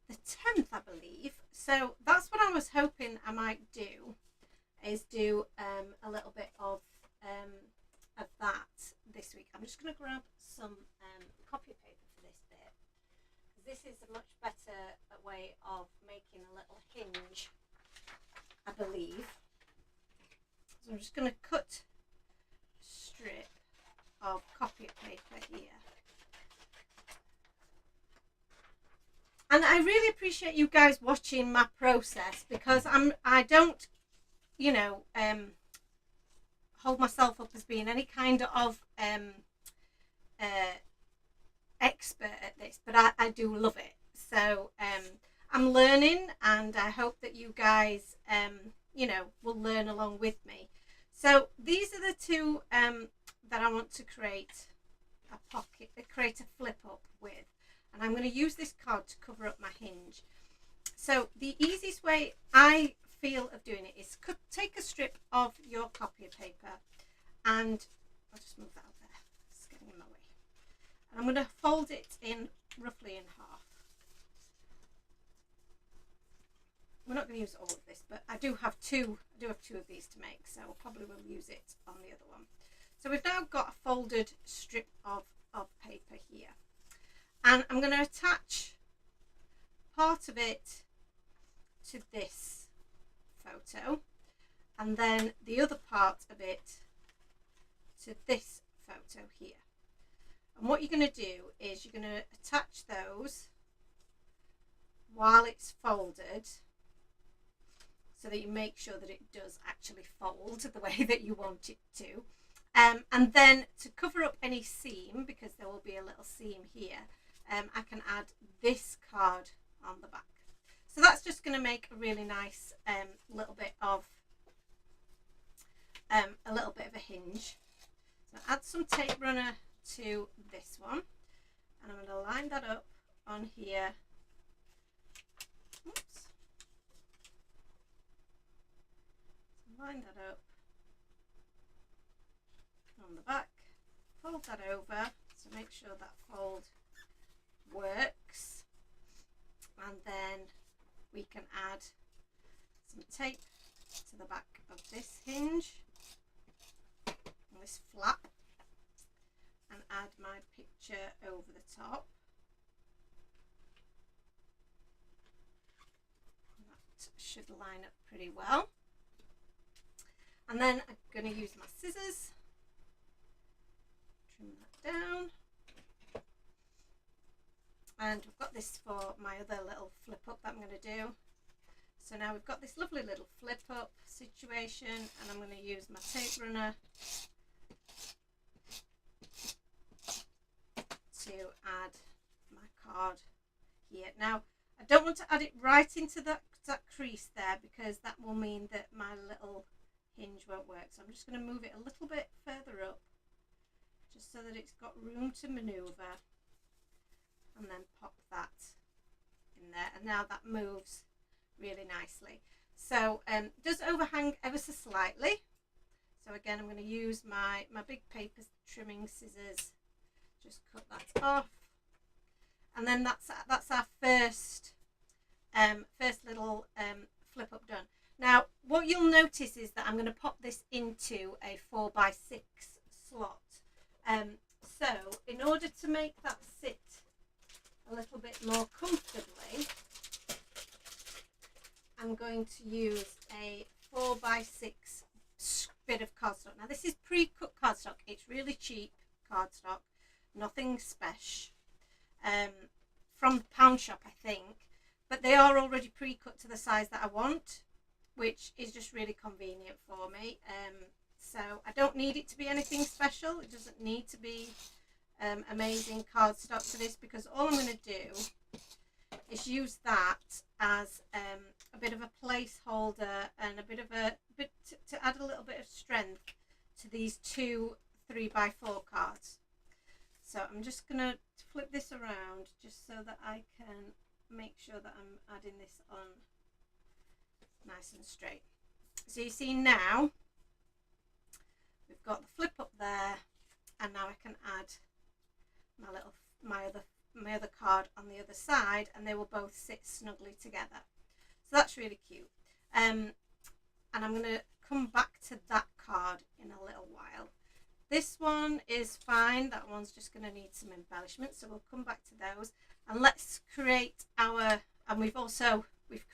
the 10th, I believe. So that's what I was hoping I might do, is do a little bit of that this week. I'm just going to grab some copy paper for this bit, because this is a much better way of making a little hinge, I believe. So I'm just going to cut a strip of copy paper here. And I really appreciate you guys watching my process, because I don't, you know, hold myself up as being any kind of expert at this, but I do love it. So I'm learning, and I hope that you guys you know, will learn along with me. So these are the two that I want to create a pocket, create a flip up with, and I'm going to use this card to cover up my hinge. So the easiest way I feel of doing it is take a strip of your copy paper, and I'll just move that out there, it's getting in my way, and I'm going to fold it in roughly in half. We're not going to use all of this, but I do have two of these to make, so I probably will use it on the other one. So we've now got a folded strip of paper here, and I'm going to attach part of it to this photo, and then the other part of it to this photo here. And what you're going to do is you're going to attach those while it's folded, so that you make sure that it does actually fold the way that you want it to. And then to cover up any seam, because there will be a little seam here, I can add this card on the back. So that's just going to make a really nice little bit of a hinge. So add some tape runner to this one, and I'm going to line that up on here. Oops. Line that up on the back, fold that over, so make sure that fold works, and then we can add some tape to the back of this hinge, this flap, and add my picture over the top. That should line up pretty well. And then I'm going to use my scissors, trim that down, and we've got this for my other little flip up that I'm going to do. So now we've got this lovely little flip up situation, and I'm going to use my tape runner to add my card here. Now I don't want to add it right into that crease there, because that will mean that my little hinge won't work. So I'm just going to move it a little bit further up, just so that it's got room to maneuver, and then pop that in there, and now that moves really nicely. So it does overhang ever so slightly, so again I'm going to use my big paper trimming scissors, just cut that off, and then that's our first little flip up done. Now what you'll notice is that I'm going to pop this into a 4x6 slot. So in order to make that sit a little bit more comfortably, I'm going to use a 4x6 bit of cardstock. Now this is pre-cut cardstock. It's really cheap cardstock, nothing special, from the pound shop I think, but they are already pre-cut to the size that I want, which is just really convenient for me. So I don't need it to be anything special. It doesn't need to be amazing cardstock for this, because all I'm going to do is use that as a bit of a placeholder and a bit to add a little bit of strength to these two 3x4 cards. So I'm just going to flip this around just so that I can make sure that I'm adding this on nice and straight. So you see now we've got the flip up there, and now I can add my other card on the other side, and they will both sit snugly together. So that's really cute. And I'm going to come back to that card in a little while. This one is fine. That one's just going to need some embellishments, so we'll come back to those. And let's create our, and we've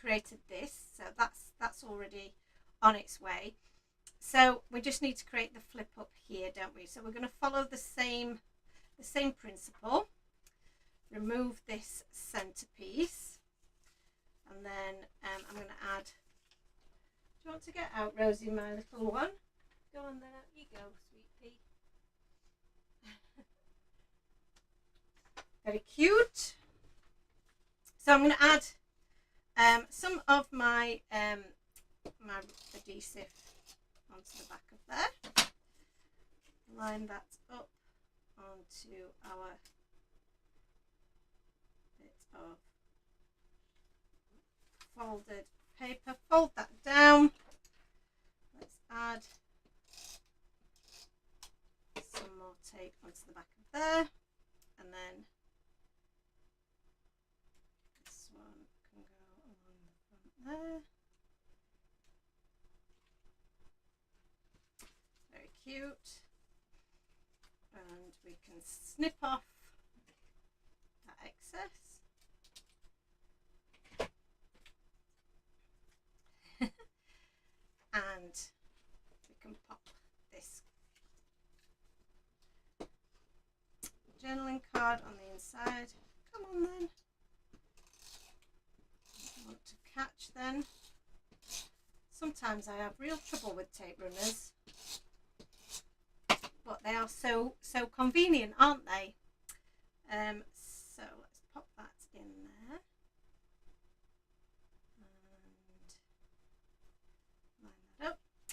created this, so that's already on its way. So we just need to create the flip up here, don't we? So we're going to follow the same principle. Remove this centerpiece, and then I'm going to add. Do you want to get out, Rosie, my little one? Go on then, out you go, sweet pea. Very cute. So I'm going to add some of my my adhesive onto the back of there. Line that up onto our bit of folded paper. Fold that down. Let's add some more tape onto the back of there, and then this one can go along the front there. Very cute. And we can snip off that excess. And we can pop this journaling card on the inside. Come on then. I want to catch then. Sometimes I have real trouble with tape runners, but they are so convenient, aren't they? So let's pop that in there.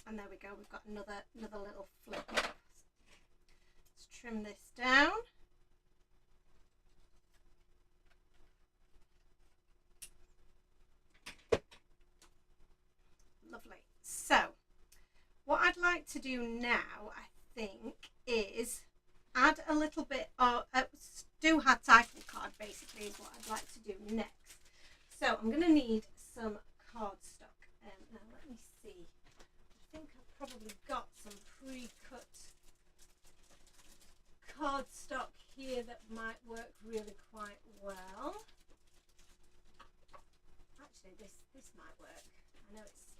And there we go, we've got another little flip up. Let's trim this down. Lovely. So what I'd like to do now, I think, is add a little bit of do her title card, basically, is what I'd like to do next. So I'm going to need some cardstock. Now let me see. I think I've probably got some pre-cut cardstock here that might work really quite well. Actually, this might work. I know it's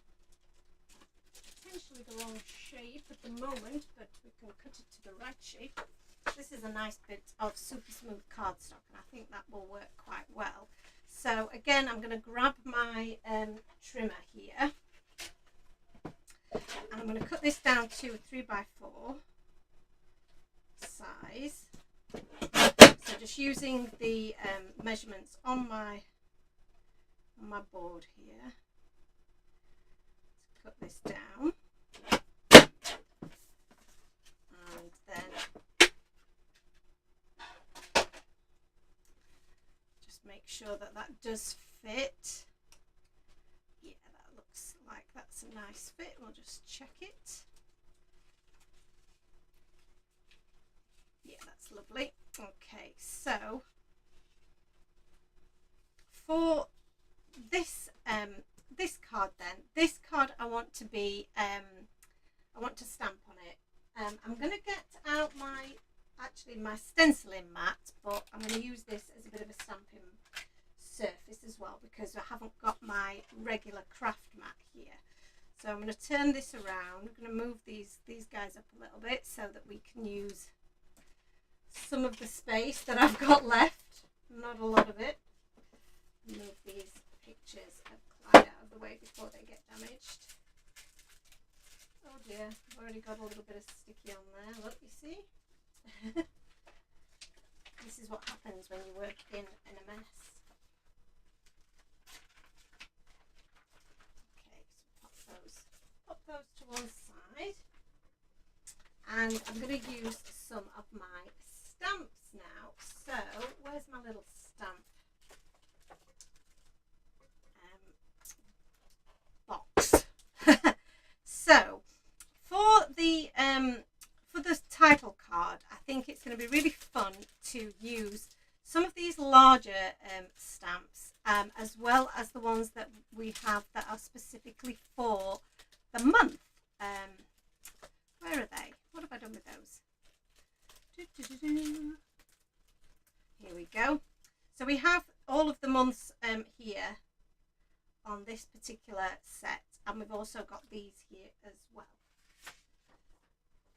potentially the wrong shape at the moment, but we can cut it to the right shape. This is a nice bit of super smooth cardstock, and I think that will work quite well. So again, I'm going to grab my trimmer here. And I'm going to cut this down to a 3x4 size. So just using the measurements on my board here. Let's cut this down. And then just make sure that that does fit. Like that's a nice fit. We'll just check it. Yeah, that's lovely. Okay, so for this this card then, this card I want to be I want to stamp on it. I'm going to get out my stenciling mat, but I'm going to use this as a bit of a stamping surface as well, because I haven't got my regular craft mat here. So I'm going to turn this around. I'm going to move these guys up a little bit so that we can use some of the space that I've got left, not a lot of it. Move these pictures of Clyde out of the way before they get damaged. Oh dear, I've already got a little bit of sticky on there. Look, you see? This is what happens when you work in a mess. Pop those to one side, and I'm going to use some of my stamps now. So where's my little stamp box? So for the title card, I think it's going to be really fun to use some of these larger stamps, as well as the ones that we have that are specifically for the month. Where are they? What have I done with those? Here we go. So we have all of the months here on this particular set, and we've also got these here as well.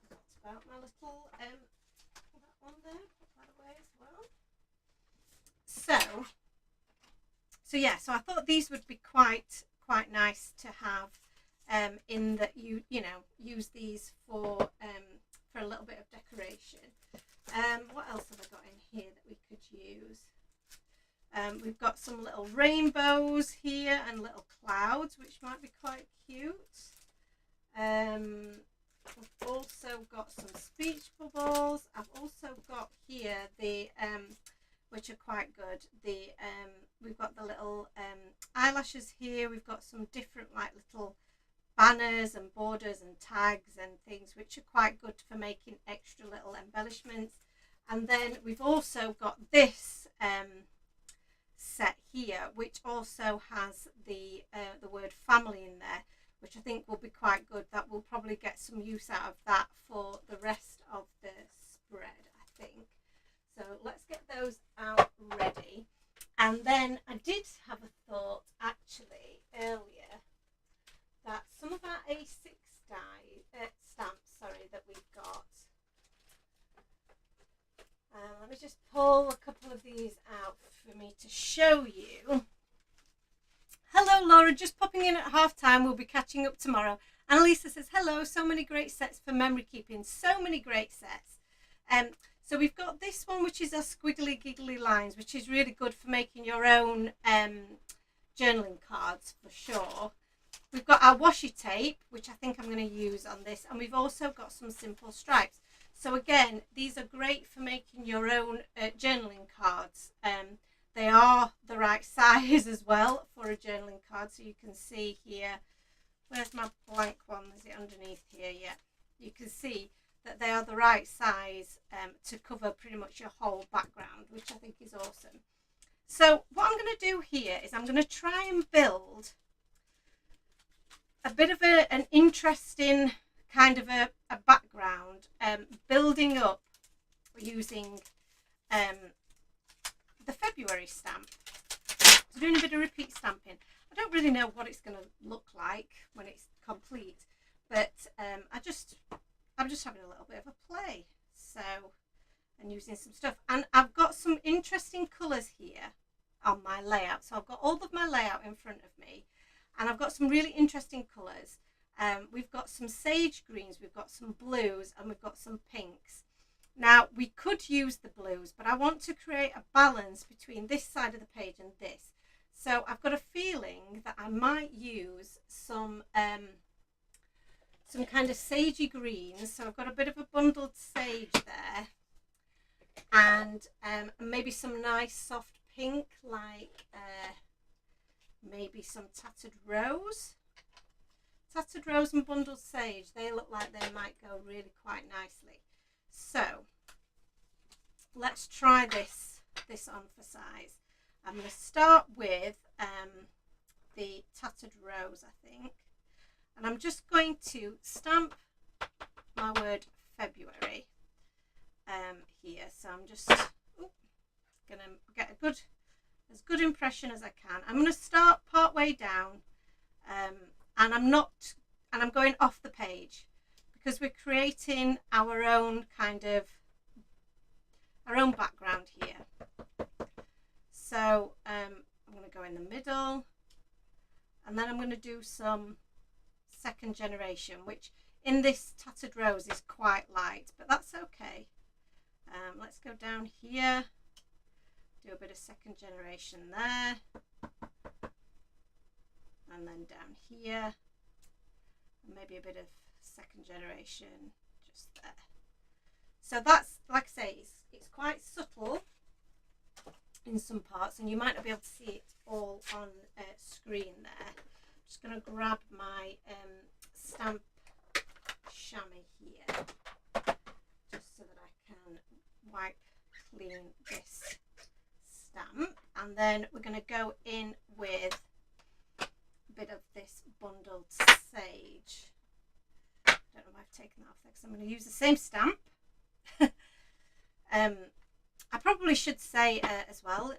That's about my little that one there, put that away as well. So yeah, so I thought these would be quite nice to have in that you know, use these for a little bit of decoration. What else have I got in here that we could use? We've got some little rainbows here and little clouds, which might be quite cute. We've also got some speech bubbles. I've also got here the which are quite good. The we've got the little eyelashes here. We've got some different like little banners and borders and tags and things, which are quite good for making extra little embellishments. And then we've also got this set here, which also has the word family in there, which I think will be quite good. That will probably get some use out of that for the rest of the spread, I think. So let's get those out ready. And then I did have a thought actually earlier that some of our A6 stamps, that we've got. Let me just pull a couple of these out for me to show you. Hello Laura, just popping in at half time. We'll be catching up tomorrow. Annalisa says hello, so many great sets for memory keeping, so many great sets. So we've got this one, which is our squiggly giggly lines, which is really good for making your own journaling cards for sure. We've got our washi tape, which I think I'm going to use on this, and we've also got some simple stripes. So again, these are great for making your own journaling cards. They are the right size as well for a journaling card. So you can see here, where's my blank one? Is it underneath here? Yeah, you can see that they are the right size to cover pretty much your whole background, which I think is awesome. So what I'm going to do here is I'm going to try and build a bit of an interesting kind of a background, building up using the February stamp. So doing a bit of repeat stamping. I don't really know what it's going to look like when it's complete, but I'm just having a little bit of a play. So, and using some stuff, and I've got some interesting colours here on my layout. So I've got all of my layout in front of me, and I've got some really interesting colours. We've got some sage greens, we've got some blues, and we've got some pinks. Now we could use the blues, but I want to create a balance between this side of the page and this. So I've got a feeling that I might use some kind of sagey greens. So I've got a bit of a bundled sage there, and maybe some nice soft pink, like maybe some tattered rose. Tattered rose and bundled sage, they look like they might go really quite nicely. So let's try this on for size. I'm going to start with the tattered rose, I think, and I'm just going to stamp my word February here. So I'm just going to get as good impression as I can. I'm going to start part way down, and I'm going off the page because we're creating our own background here. So I'm going to go in the middle, and then I'm going to do some second generation, which in this tattered rose is quite light, but that's okay. Let's go down here, do a bit of second generation there, and then down here, and maybe a bit of second generation just there. So that's, like I say, it's quite subtle in some parts, and you might not be able to see it all on screen there. I'm just going to grab my stamp chamois here, just so that I can wipe clean this stamp, and then we're going to go in with a bit of this bundled sage. I don't know if I've taken that off there because I'm going to use the same stamp. I probably should say as well,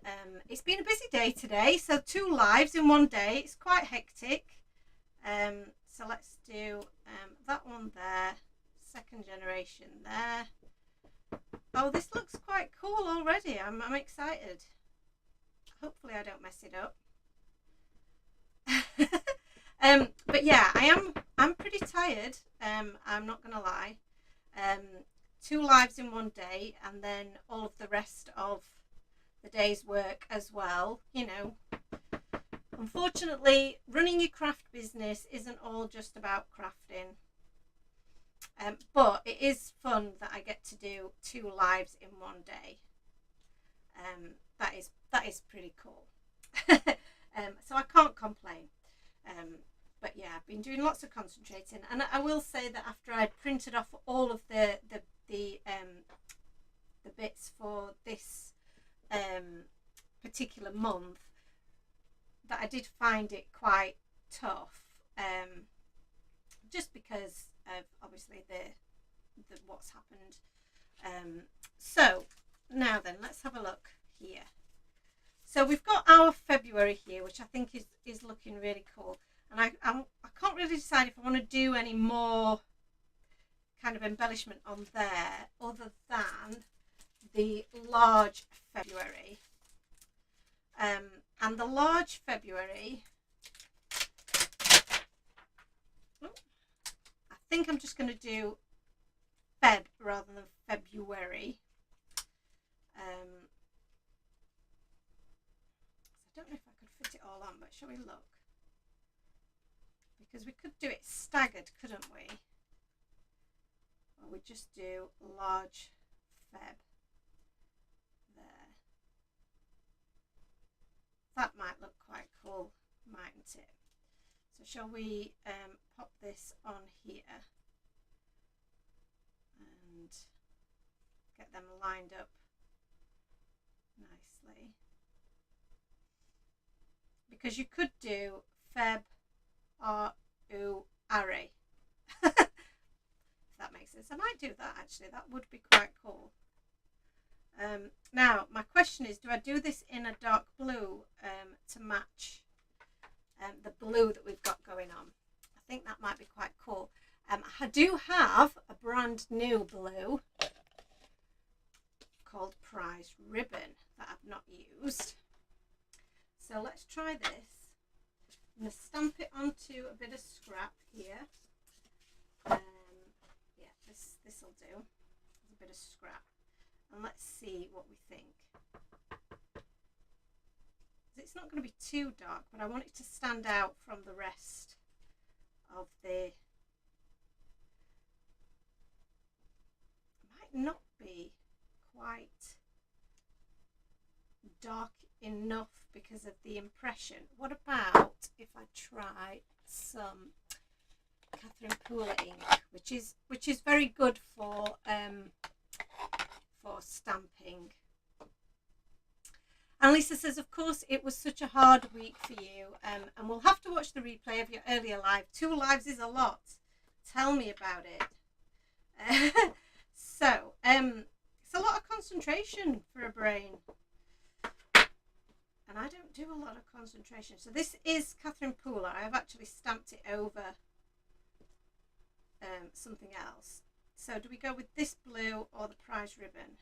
it's been a busy day today, so 2 lives in one day. It's quite hectic. So let's do that one there, second generation there. Oh, this looks quite cool already. I'm excited. Hopefully I don't mess it up. But yeah, I'm pretty tired. I'm not gonna lie. 2 lives in one day, and then all of the rest of the day's work as well. You know, unfortunately, running your craft business isn't all just about crafting. But it is fun that I get to do 2 lives in one day. That is pretty cool. So I can't complain. But yeah, I've been doing lots of concentrating, and I will say that after I'd printed off all of the bits for this particular month, that I did find it quite tough, just because of obviously the what's happened. So now then, let's have a look here. So we've got our February here, which I think is looking really cool. And I can't really decide if I want to do any more kind of embellishment on there other than the large February. And the large February, I think I'm just going to do Feb rather than February. I don't know if I could fit it all on, but shall we look? Because we could do it staggered, couldn't we? Or we just do large Feb there. That might look quite cool, mightn't it? So shall we pop this on here and get them lined up nicely? Because you could do Feb R U Array. If that makes sense. I might do that actually. That would be quite cool. Now my question is, do I do this in a dark blue to match the blue that we've got going on? I think that might be quite cool. I do have a brand new blue called Prize Ribbon that I've not used. So let's try this. I'm going to stamp it onto a bit of scrap here. Yeah, this will do. There's a bit of scrap. And let's see what we think. It's not going to be too dark, but I want it to stand out from the rest of the... It might not be quite dark enough because of the impression. What about if I try some Catherine Pooler ink, which is very good for stamping. And Lisa says, of course, it was such a hard week for you, and we'll have to watch the replay of your earlier live. 2 lives is a lot. Tell me about it. So it's a lot of concentration for a brain. And I don't do a lot of concentration. So this is Catherine Pooler. I have actually stamped it over something else. So do we go with this blue or the Prize Ribbon?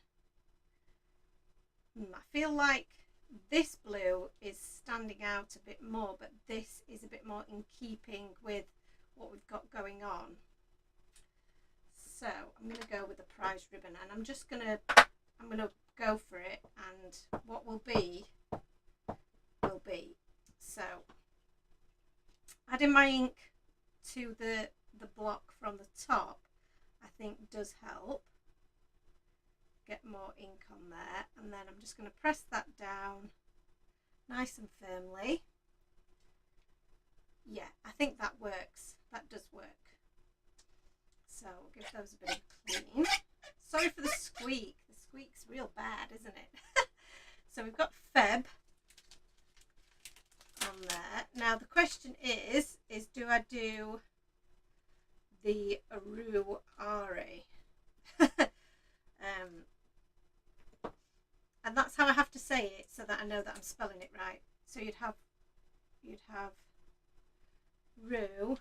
I feel like this blue is standing out a bit more, but this is a bit more in keeping with what we've got going on. So I'm going to go with the Prize Ribbon, and I'm going to go for it, and what will be. So adding my ink to the block from the top, I think does help get more ink on there. And then I'm just going to press that down nice and firmly. Yeah, I think that works. That does work. So we'll give those a bit of a clean. Sorry for the squeak. The squeak's real bad, isn't it? So we've got Feb on there. Now the question is do I do the Aru Are? and that's how I have to say it so that I know that I'm spelling it right. So you'd have rue.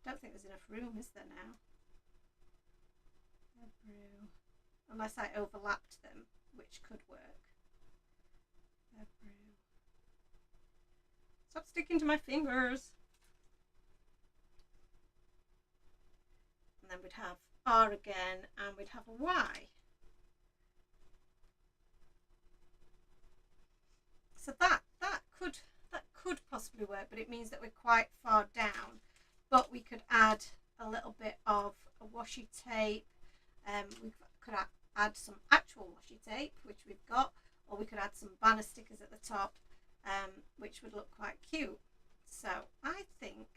Don't think there's enough room, is there now? Brew. Unless I overlapped them, which could work. Brew. Stop sticking to my fingers. And then we'd have R again, and we'd have a Y. So that could possibly work, but it means that we're quite far down. But we could add a little bit of a washi tape. We could add some actual washi tape, which we've got, or we could add some banner stickers at the top, which would look quite cute. So I think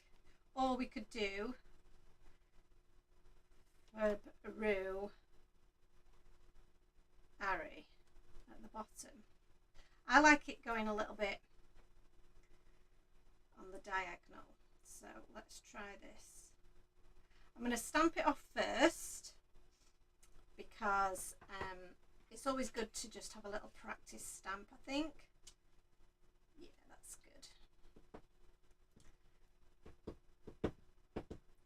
all we could do Rue Ari at the bottom. I like it going a little bit on the diagonal. So let's try this. I'm going to stamp it off first because it's always good to just have a little practice stamp, I think. Yeah, that's good.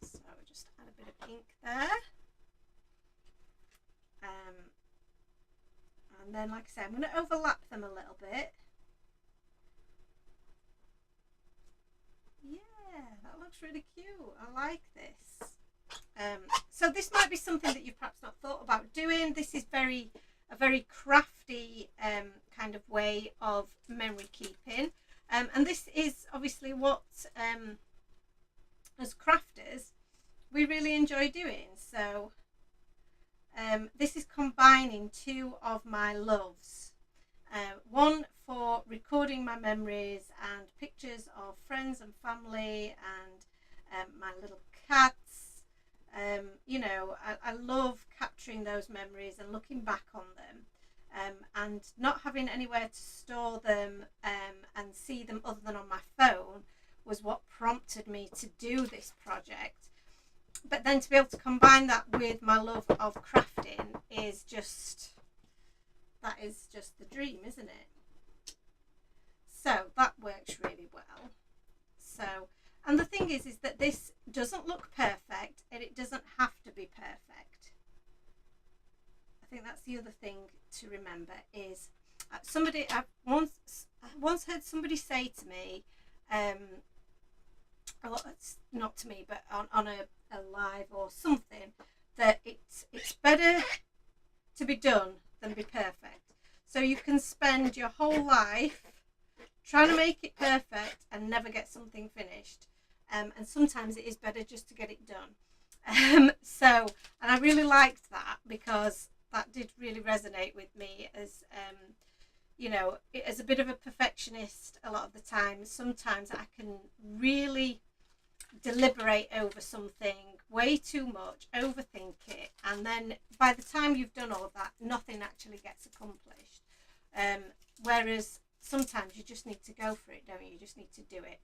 So just add a bit of ink there. And then, like I said, I'm going to overlap them a little bit. Yeah, that looks really cute. I like this. So this might be something that you've perhaps not thought about doing. This is a very crafty kind of way of memory keeping. And this is obviously what, as crafters, we really enjoy doing. So this is combining two of my loves. One for recording my memories and pictures of friends and family and my little cats. You know, I love capturing those memories and looking back on them, and not having anywhere to store them and see them other than on my phone was what prompted me to do this project. But then to be able to combine that with my love of crafting is just, that is just the dream, isn't it? So that works really well. So, and the thing is that this doesn't look perfect and it doesn't have to be perfect. I think that's the other thing to remember is I've once heard somebody say to me, well, it's not to me, but on a live or something, that it's better to be done than be perfect. So you can spend your whole life trying to make it perfect and never get something finished. And sometimes it is better just to get it done. So, and I really liked that because that did really resonate with me as, you know, as a bit of a perfectionist a lot of the time. Sometimes I can really deliberate over something way too much, overthink it, and then by the time you've done all of that, nothing actually gets accomplished. Whereas sometimes you just need to go for it, don't you? You just need to do it.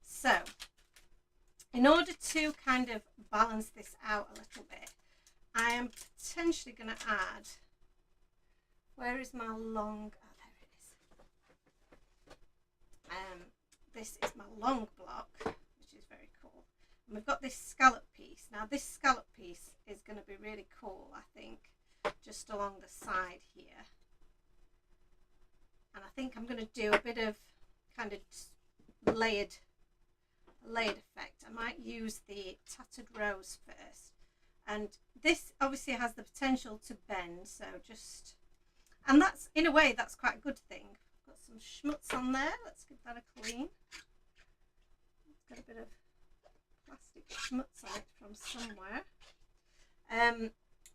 So in order to kind of balance this out a little bit, I am potentially going to add, where is my long, oh there it is. This is my long block, which is very cool. And we've got this scallop piece. Now this scallop piece is going to be really cool, I think, just along the side here. And I think I'm going to do a bit of kind of layered effect. I might use the tattered rose first. And this obviously has the potential to bend, so just, and that's, in a way, that's quite a good thing. Got some schmutz on there. Let's give that a clean. It's got a bit of plastic schmutz on it from somewhere.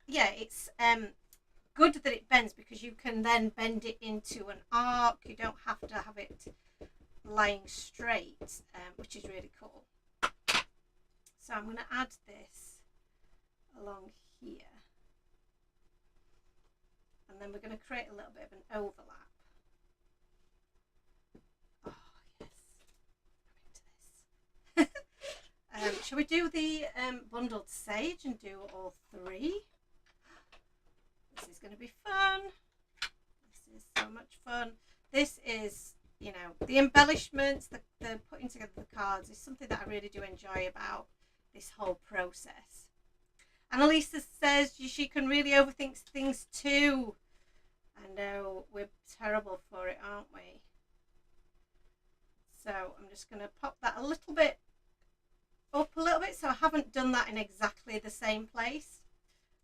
Yeah, it's good that it bends because you can then bend it into an arc. You don't have to have it lying straight, which is really cool. So I'm going to add this along here, and then we're going to create a little bit of an overlap. Oh yes, I'm into this. Shall we do the bundled sage and do all three? This is going to be fun. This is so much fun. This is, you know, the embellishments, the putting together the cards is something that I really do enjoy about this whole process. And Elisa says she can really overthink things too. I know, we're terrible for it, aren't we? So I'm just going to pop that a little bit up a little bit, so I haven't done that in exactly the same place.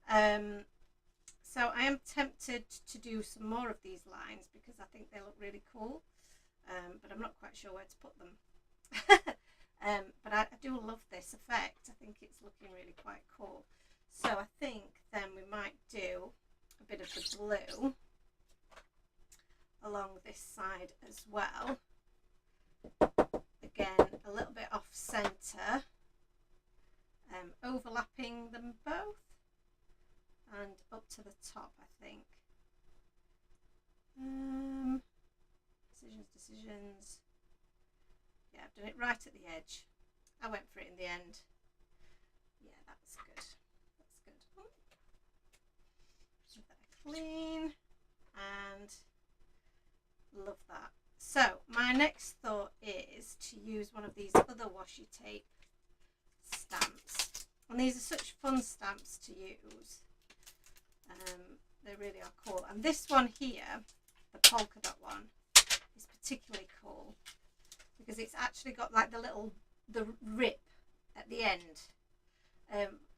So I am tempted to do some more of these lines because I think they look really cool, but I'm not quite sure where to put them. But I do love this effect. I think it's looking really quite cool. So I think then we might do a bit of the blue along this side as well. Again, a little bit off centre, overlapping them both and up to the top, I think. Decisions. Yeah, I've done it right at the edge. I went for it in the end. Yeah, that's good. That's good. Just that clean and love that. So my next thought is to use one of these other washi tape stamps, and these are such fun stamps to use. They really are cool, and this one here, the polka dot one, is particularly cool because it's actually got like the rip at the end,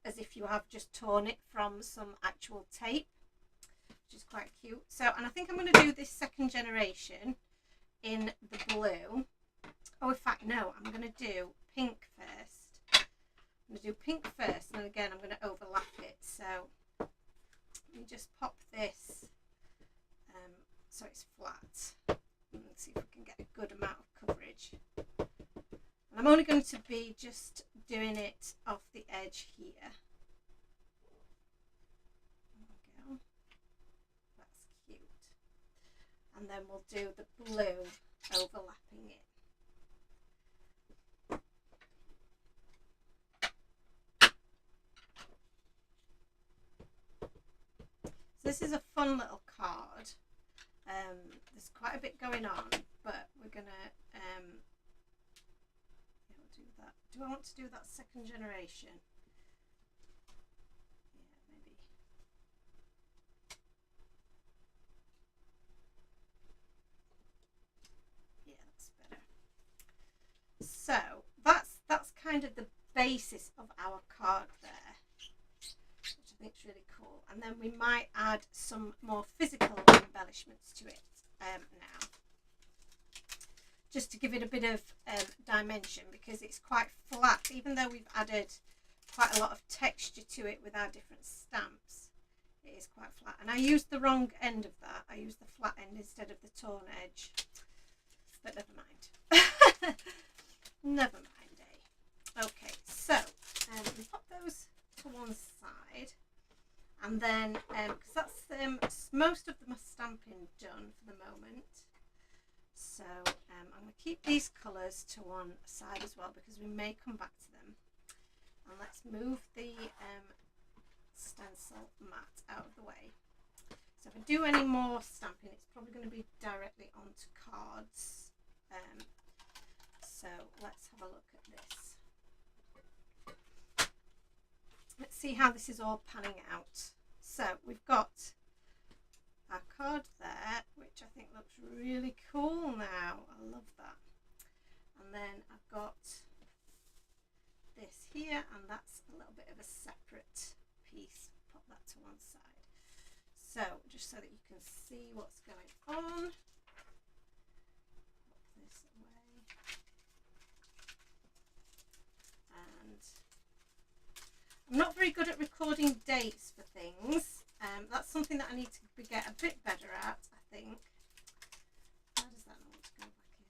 as if you have just torn it from some actual tape, which is quite cute. So, and I think I'm going to do this second generation in the blue. Oh, in fact, no, I'm going to do pink first. I'm going to do pink first, and again, I'm going to overlap it. So let me just pop this so it's flat. Let's see if we can get a good amount of coverage. And I'm only going to be just doing it off the edge here. There we go. That's cute. And then we'll do the blue overlapping it. So this is a fun little card. There's quite a bit going on, but we're gonna yeah, we'll do that. Do I want to do that second generation? Yeah, maybe. Yeah, that's better. So that's kind of the basis of our card there, which I think is really cool. And then we might add some more physical embellishments to it now, just to give it a bit of dimension, because it's quite flat. Even though we've added quite a lot of texture to it with our different stamps, it is quite flat. And I used the wrong end of that. I used the flat end instead of the torn edge, but never mind. Never mind, eh? Okay, so we pop those to one side, and then because that's most of my stamping done for the moment, so I'm going to keep these colours to one side as well, because we may come back to them. And let's move the stencil mat out of the way. So if I do any more stamping, it's probably going to be directly onto cards. So let's have a look at this. Let's see how this is all panning out. So we've got our card there, which I think looks really cool now. I love that. And then I've got this here, and that's a little bit of a separate piece. Pop that to one side. So just so that you can see what's going on. Pop this away. And I'm not very good at recording dates for things. That's something that I need to get a bit better at, I think. How does that not want to go back in?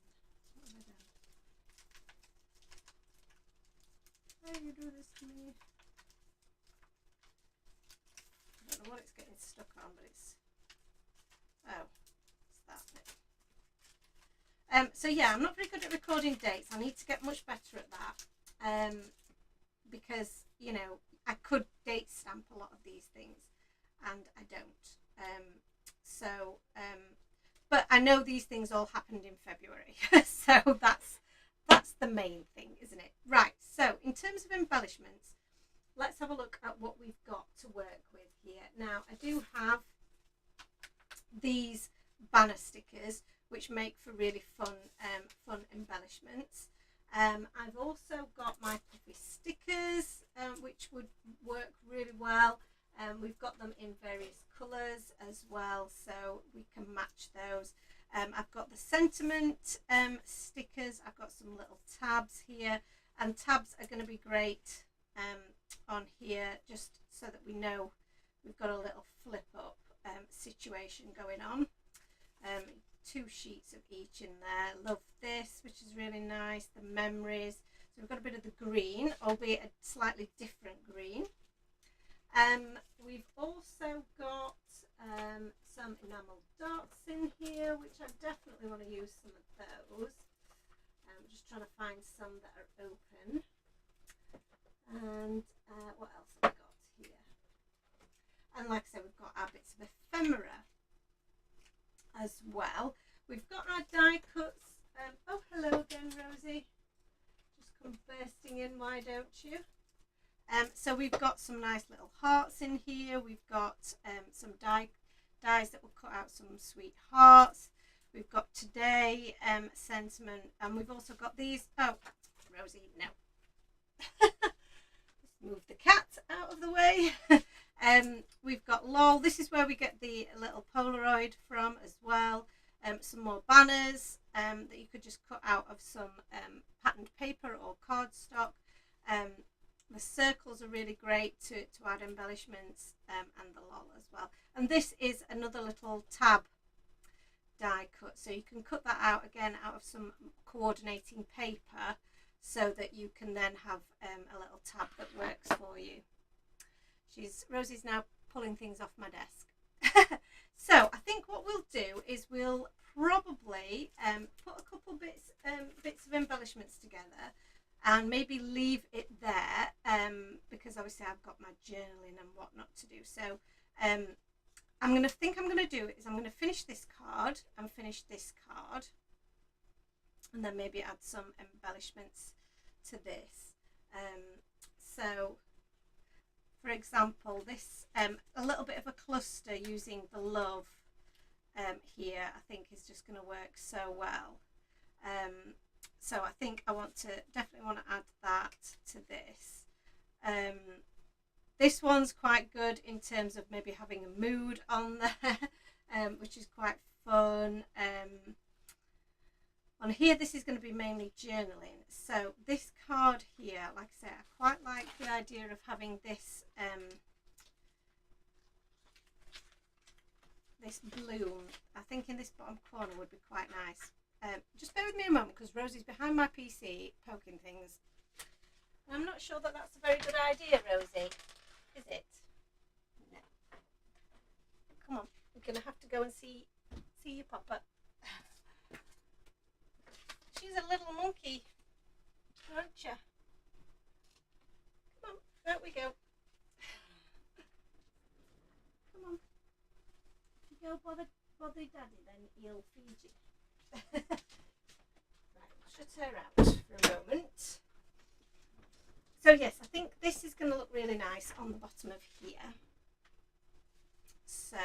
What have I done? Why do you do this to me? I don't know what it's getting stuck on, but it's... Oh, it's that bit. So yeah, I'm not very good at recording dates. I need to get much better at that. Because, you know, I could date stamp a lot of these things, and I don't. but I know these things all happened in February. So that's the main thing, isn't it? Right, so in terms of embellishments, let's have a look at what we've got to work with here. Now, I do have these banner stickers, which make for really fun embellishments. I've also got my puffy stickers, which would work really well. We've got them in various colours as well, so we can match those. I've got the sentiment stickers. I've got some little tabs here, and tabs are going to be great on here, just so that we know we've got a little flip up situation going on. 2 sheets of each in there. Love this, which is really nice. The memories. So we've got a bit of the green, albeit a slightly different green. We've also got some enamel dots in here, which I definitely want to use some of those. I'm just trying to find some that are open. And what else have we got here? And like I said, we've got our bits of ephemera as well. We've got our die cuts. Oh, hello again, Rosie. Just come bursting in, why don't you? So we've got some nice little hearts in here. We've got some dies that will cut out some sweet hearts. We've got today sentiment, and we've also got these. Oh, Rosie, no. Let's move the cat out of the way. We've got LOL. This is where we get the little Polaroid from as well. Some more banners that you could just cut out of some patterned paper or cardstock. The circles are really great to add embellishments, and the LOL as well. And this is another little tab die cut, so you can cut that out again out of some coordinating paper, so that you can then have a little tab that works for you. Rosie's now pulling things off my desk. So I think what we'll do is we'll probably put a couple bits of embellishments together, and maybe leave it there, because obviously I've got my journaling and whatnot to do. So I'm going to do is I'm going to finish this card and finish this card, and then maybe add some embellishments to this. So for example, this a little bit of a cluster using the love here, I think is just going to work so well. So I think I definitely want to add that to this. This one's quite good in terms of maybe having a mood on there, which is quite fun. On here, this is going to be mainly journaling. So this card here, like I say, I quite like the idea of having this this bloom. I think in this bottom corner would be quite nice. Just bear with me a moment, because Rosie's behind my PC poking things. I'm not sure that that's a very good idea, Rosie. Is it? No. Come on, we're going to have to go and see your papa. She's a little monkey, aren't you? Come on, out we go. Come on. If you go bother Daddy, then he'll feed you. Right, shut her out for a moment. So yes, I think this is going to look really nice on the bottom of here. So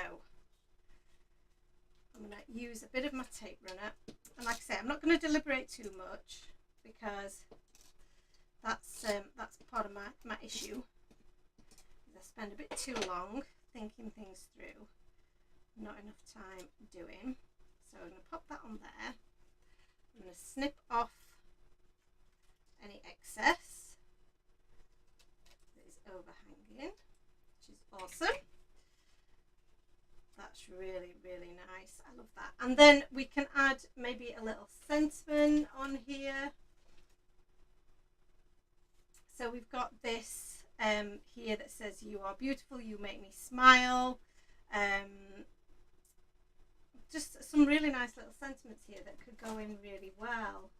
I'm going to use a bit of my tape runner, and like I say, I'm not going to deliberate too much, because that's part of my issue. I spend a bit too long thinking things through, not enough time doing. So I'm going to pop that on there. I'm going to snip off any excess that is overhanging, which is awesome. That's really, really nice. I love that. And then we can add maybe a little sentiment on here. So we've got this here that says, "You are beautiful, you make me smile." Just some really nice little sentiments here that could go in really well.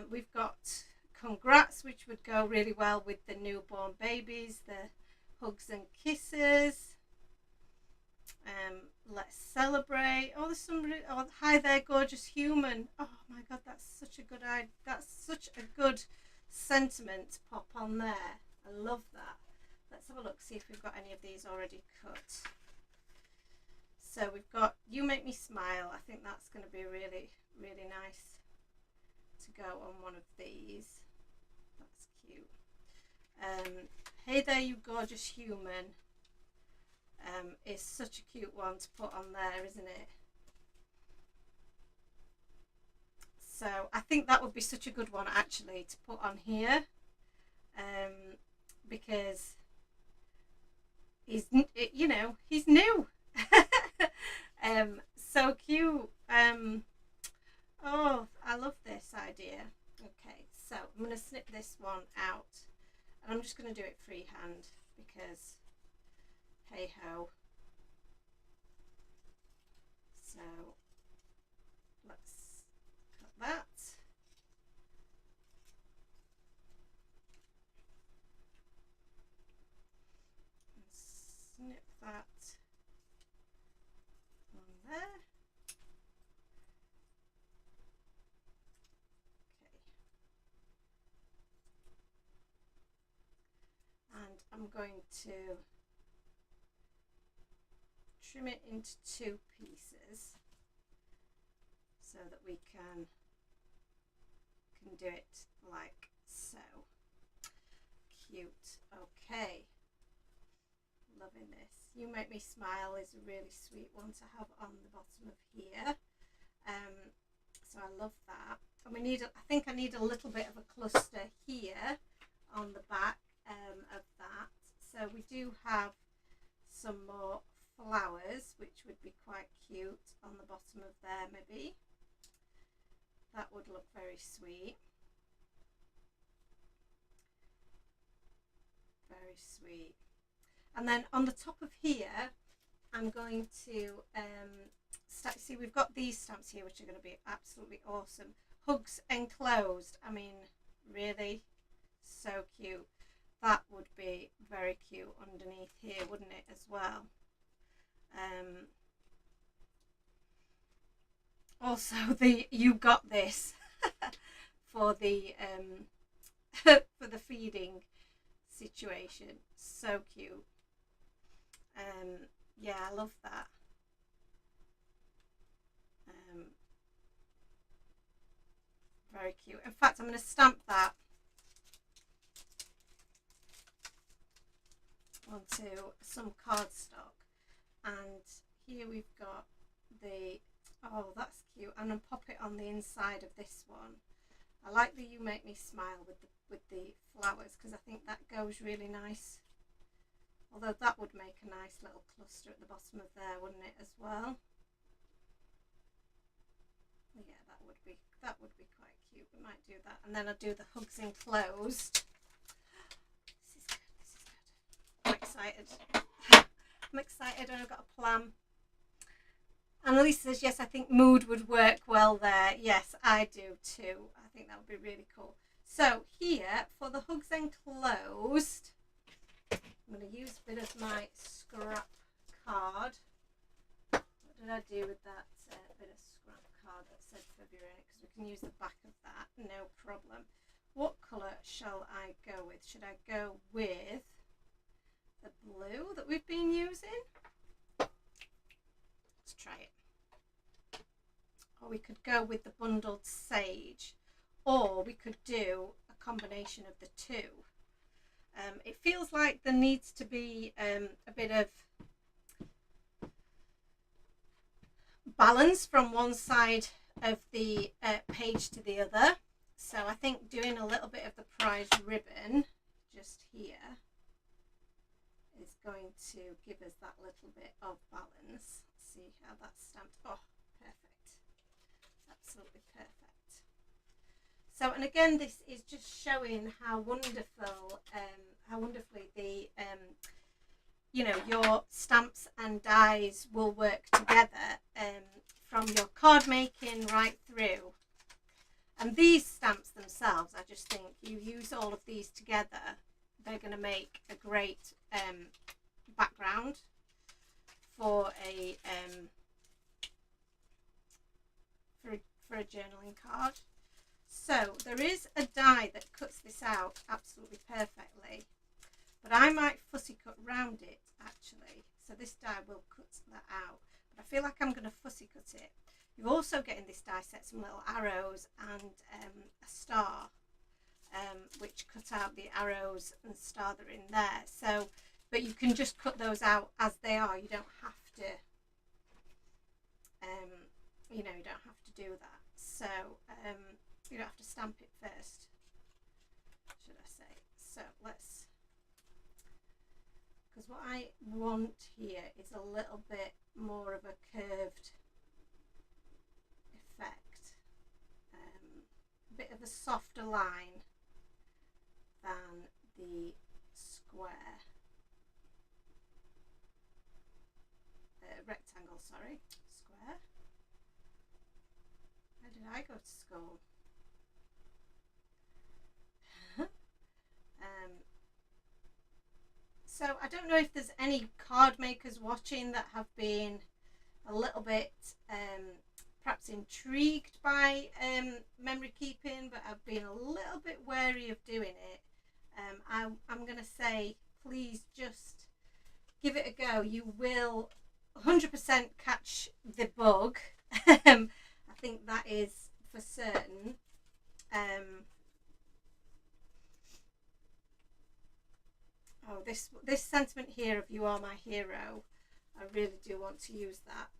We've got congrats, which would go really well with the newborn babies, the hugs and kisses. let's celebrate. Oh, there's somebody. Oh, hi there, gorgeous human. Oh my God, that's such a good idea. That's such a good sentiment to pop on there. I love that. Let's have a look, see if we've got any of these already cut. So we've got You Make Me Smile. I think that's going to be really, really nice to go on one of these. That's cute. Hey There You Gorgeous Human is such a cute one to put on there, isn't it? So I think that would be such a good one actually to put on here, because he's, you know, he's new. So cute. Oh, I love this idea. Okay, so I'm going to snip this one out, and I'm just going to do it freehand because hey ho. So let's cut that. And snip that on there. Okay. And I'm going to trim it into 2 pieces so that we can do it like so. Cute. Okay, loving this. You Make Me Smile is a really sweet one to have on the bottom of here. So I love that. And we need, I think I need a little bit of a cluster here on the back of that. So we do have some more flowers, which would be quite cute on the bottom of there maybe. That would look very sweet. Very sweet. And then on the top of here, I'm going to see, we've got these stamps here, which are going to be absolutely awesome. Hugs Enclosed. I mean, really, so cute. That would be very cute underneath here, wouldn't it, as well? Also, the You Got This for the for the feeding situation. So cute. Yeah, I love that. Very cute. In fact, I'm going to stamp that onto some cardstock. And here we've got the, oh, that's cute. And I'll pop it on the inside of this one. I like the You Make Me Smile with the flowers, because I think that goes really nice. Although that would make a nice little cluster at the bottom of there, wouldn't it, as well? Yeah, that would be quite cute. We might do that. And then I'll do the Hugs Enclosed. This is good, this is good. I'm excited. I'm excited, and I've got a plan. And Elise says, yes, I think mood would work well there. Yes, I do too. I think that would be really cool. So here, for the Hugs Enclosed, I'm going to use a bit of my scrap card. What did I do with that bit of scrap card that said February? Because we can use the back of that, no problem. What colour shall I go with? Should I go with the blue that we've been using? Let's try it. Or we could go with the Bundled Sage, or we could do a combination of the two. It feels like there needs to be a bit of balance from one side of the page to the other. So I think doing a little bit of the prize ribbon just here is going to give us that little bit of balance. Let's see how that's stamped. Oh, perfect. Absolutely perfect. So, and again, this is just showing how wonderful, how wonderfully the, you know, your stamps and dies will work together from your card making right through. And these stamps themselves, I just think you use all of these together, they're going to make a great background for a for a journaling card. So there is a die that cuts this out absolutely perfectly, but I might fussy cut round it actually. So this die will cut that out, but I feel like I'm going to fussy cut it. You also get in this die set some little arrows and a star, which cut out the arrows and star that are in there. So, but you can just cut those out as they are. You don't have to, you know, you don't have to do that. So, you don't have to stamp it first, should I say. So let's, because what I want here is a little bit more of a curved effect, a bit of a softer line than the square, rectangle, sorry, square. Where did I go to school? So I don't know if there's any card makers watching that have been a little bit perhaps intrigued by memory keeping, but I've been a little bit wary of doing it. I'm going to say, please just give it a go. You will 100% catch the bug. I think that is for certain. Oh, this sentiment here of "You are my hero," I really do want to use that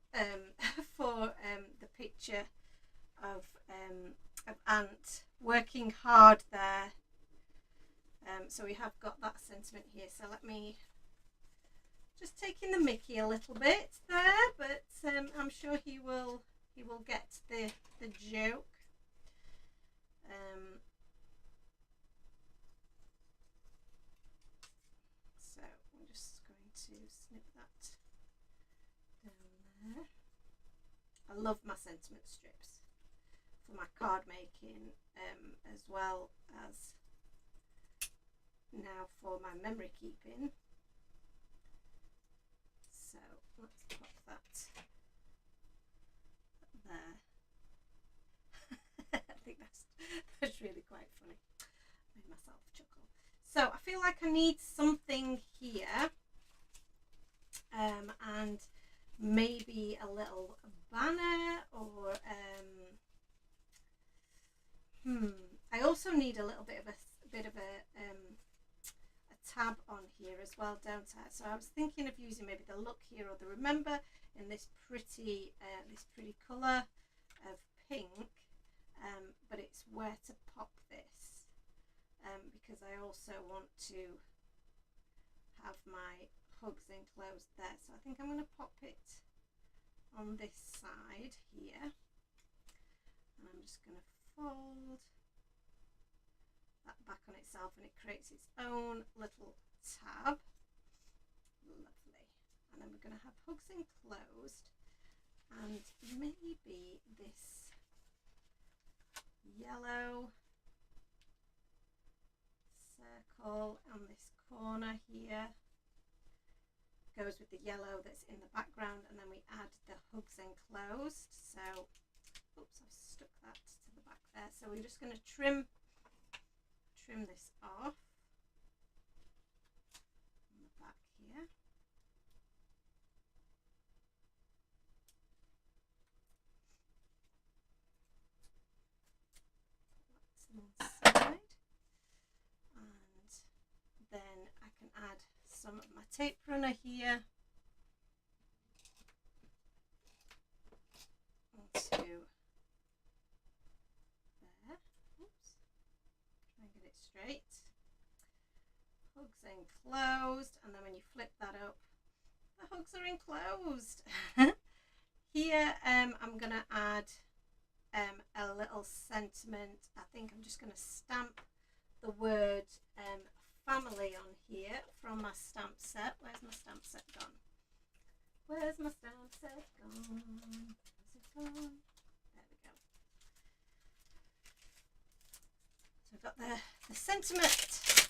for the picture of Ant working hard there. So we have got that sentiment here. So let me just taking the mickey a little bit there, but I'm sure he will get the joke. So I'm just going to snip that down there. I love my sentiment strips for my card making, as well as now for my memory keeping. So let's pop that there. I think that's really quite funny. Made myself chuckle. So I feel like I need something here, and maybe a little banner, or I also need a little bit of a tab on here as well, don't I? So I was thinking of using maybe the look here or the remember in this pretty colour of pink, but it's where to pop this, because I also want to have my hugs enclosed there. So I think I'm going to pop it on this side here, and I'm just going to fold that back on itself, and it creates its own little tab. Lovely. And then we're going to have hugs enclosed, and maybe this yellow circle on this corner here goes with the yellow that's in the background, and then we add the hugs enclosed. So oops, I've stuck that to the back there. So we're just going to trim this off on the back here. That's one side, and then I can add some of my tape runner here onto there. Oops. Try and get it straight. Hugs enclosed, and then when you flip that up, the hugs are enclosed. Here I'm going to add a little sentiment. I think I'm just going to stamp the word family on here from my stamp set. Where's my stamp set gone? Where's my stamp set gone? Where's it gone? There we go. So I've got the sentiment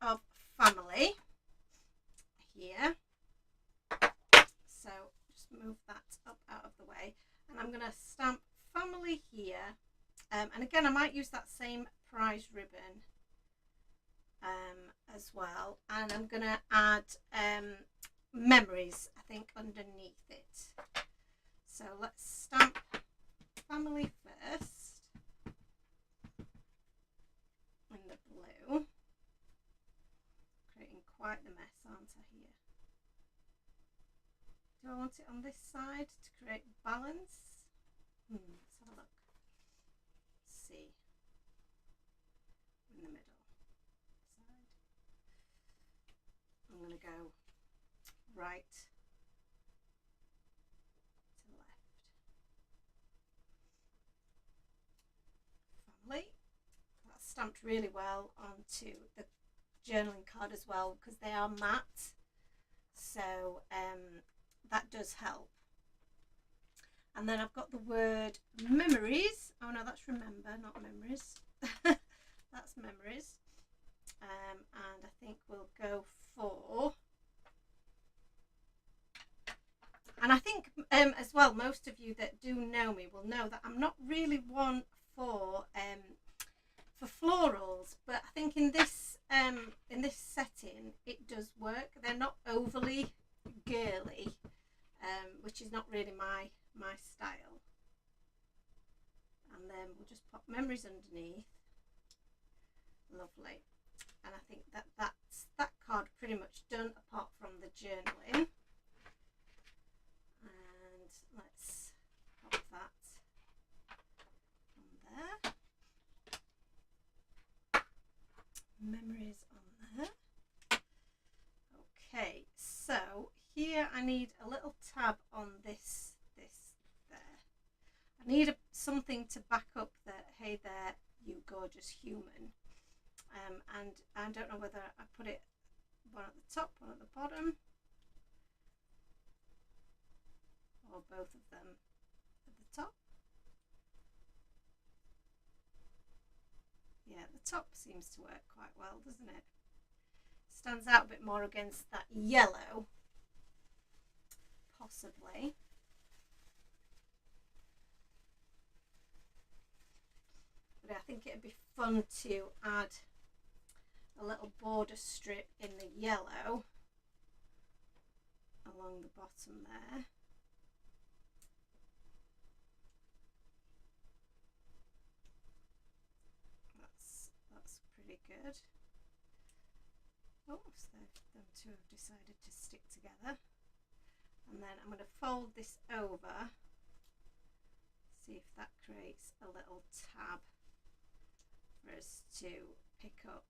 of family here. and I'm going to stamp family here, and again I might use that same prize ribbon as well, and I'm going to add memories, I think, underneath it. So let's stamp family first in the blue, creating quite the mess, aren't I, here? Do I want it on this side to create balance? Let's have a look. Let's see. In the middle side. I'm going to go right to left. Family. That's stamped really well onto the journaling card as well, because they are matte. So that does help. And then I've got the word memories. Oh no, that's remember, not memories. That's memories. And I think we'll go for, and I think as well, most of you that do know me will know that I'm not really one for florals, but I think in this setting it does work. They're not overly girly, which is not really my style. And then we'll just pop memories underneath. Lovely. And I think that's that card pretty much done, apart from the journaling. And let's pop that on there. Memories on there. Okay, so here I need a little tab on this there. I need something to back up the "Hey there, you gorgeous human." And I don't know whether I put it one at the top, one at the bottom, or both of them at the top. Yeah, the top seems to work quite well, doesn't it? Stands out a bit more against that yellow, possibly. But I think it'd be fun to add a little border strip in the yellow along the bottom there. That's pretty good. Oh, so them two have decided to stick together. And then I'm going to fold this over, see if that creates a little tab for us to pick up,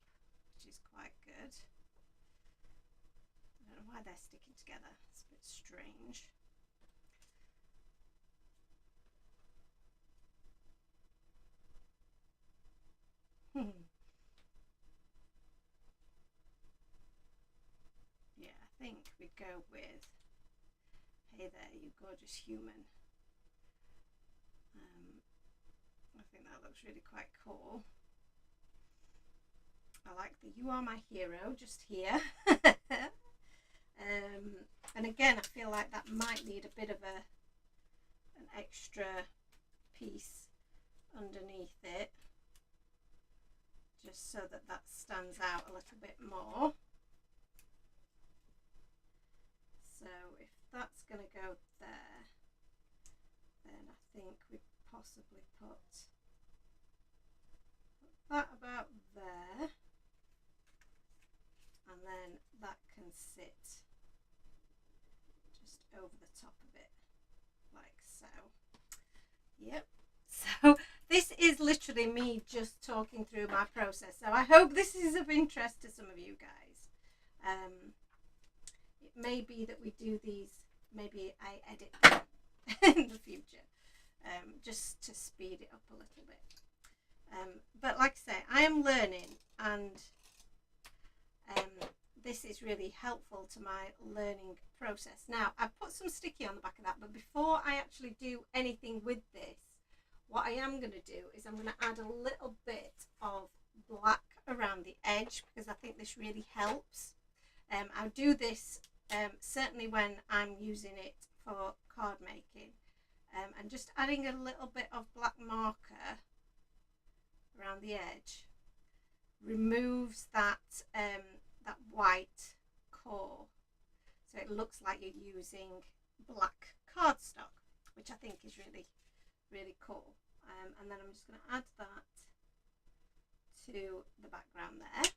which is quite good. I don't know why they're sticking together, it's a bit strange. Yeah, I think we go with "Hey there, you gorgeous human." I think that looks really quite cool. I like the "You are my hero" just here. And again, I feel like that might need a bit of an extra piece underneath it, just so that stands out a little bit more. So if that's going to go there, then I think we'd possibly put that about there, and then that can sit just over the top of it, like so. Yep. So this is literally me just talking through my process, so I hope this is of interest to some of you guys. It may be that we do these, maybe I edit them in the future, just to speed it up a little bit. But like I say, I am learning, and this is really helpful to my learning process. Now, I've put some sticky on the back of that, but before I actually do anything with this, what I am going to do is I'm going to add a little bit of black around the edge, because I think this really helps. I'll do this certainly when I'm using it for card making, and just adding a little bit of black marker around the edge removes that that white core, so it looks like you're using black cardstock, which I think is really, really cool. And then I'm just going to add that to the background there.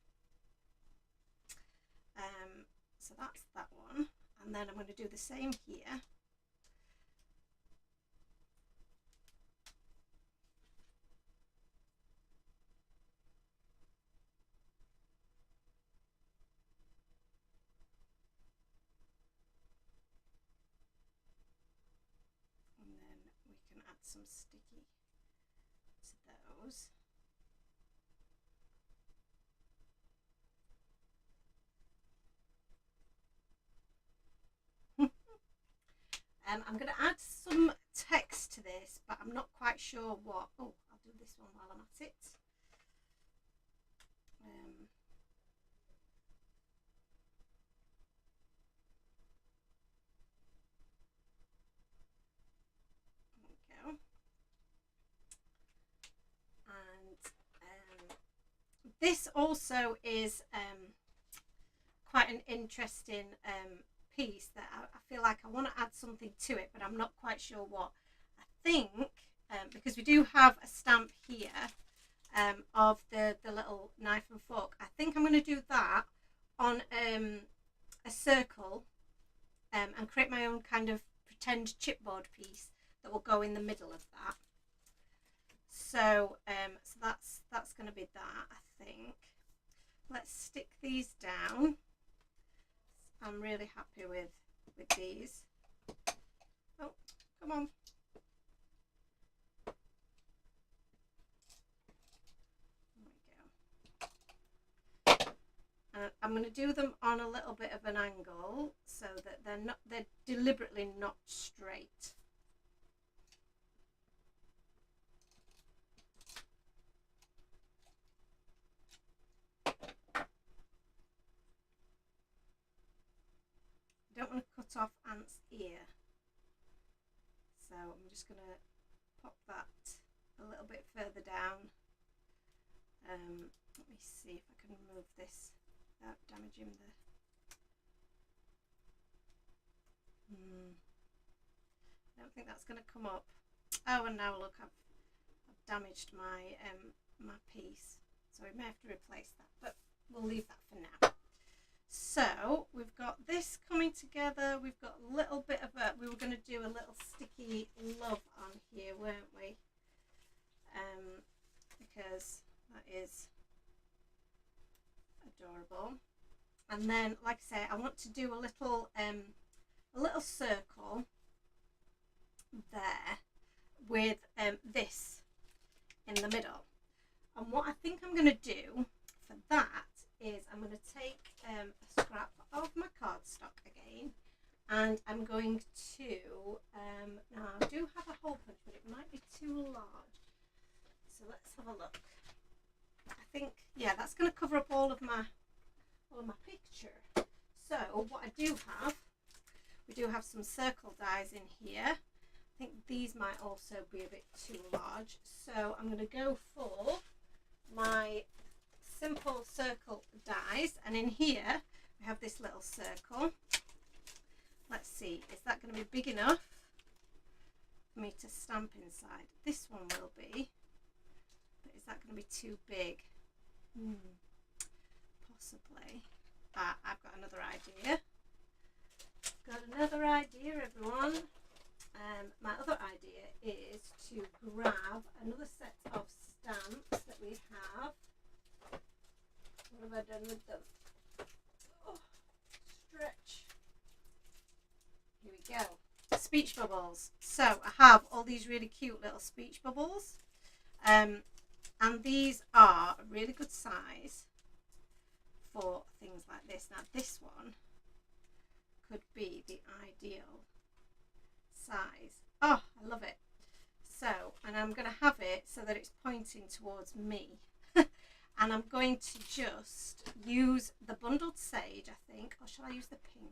So that's that one, and then I'm going to do the same here. And then we can add some sticky to those. I'm going to add some text to this, but I'm not quite sure what. Oh, I'll do this one while I'm at it. There we go. And this also is quite an interesting piece that I feel like I want to add something to it, but I'm not quite sure what. I think because we do have a stamp here of the little knife and fork, I think I'm going to do that on a circle and create my own kind of pretend chipboard piece that will go in the middle of that. So so that's going to be that, I think. Let's stick these down. I'm really happy with these. Oh, come on. There we go. I'm going to do them on a little bit of an angle so that they're deliberately not straight. I don't want to cut off Ant's ear, so I'm just going to pop that a little bit further down. Let me see if I can move this without damaging the... I don't think that's going to come up. Oh, and now look, I've damaged my my piece, so we may have to replace that, but we'll leave that for now. So we've got this coming together. We've got a little bit of we were going to do a little sticky love on here, weren't we? Because that is adorable. And then, like I say, I want to do a little circle there with this in the middle. And what I think I'm going to do for that is I'm going to take a scrap of my cardstock again, and I'm going to now I do have a hole punch, but it might be too large, so let's have a look. I think, yeah, that's going to cover up all of my picture. So what I do have, we do have some circle dies in here. I think these might also be a bit too large, so I'm going to go for my simple circle dies, and in here we have this little circle. Let's see, is that going to be big enough for me to stamp inside? This one will be, but is that going to be too big? Possibly. But I've got another idea. Everyone. My other idea is to grab another set of stamps that we have. What have I done with them? Oh, stretch. Here we go. Speech bubbles. So I have all these really cute little speech bubbles. And these are a really good size for things like this. Now this one could be the ideal size. Oh, I love it. So, and I'm going to have it so that it's pointing towards me. And I'm going to just use the bundled sage, I think, or shall I use the pink?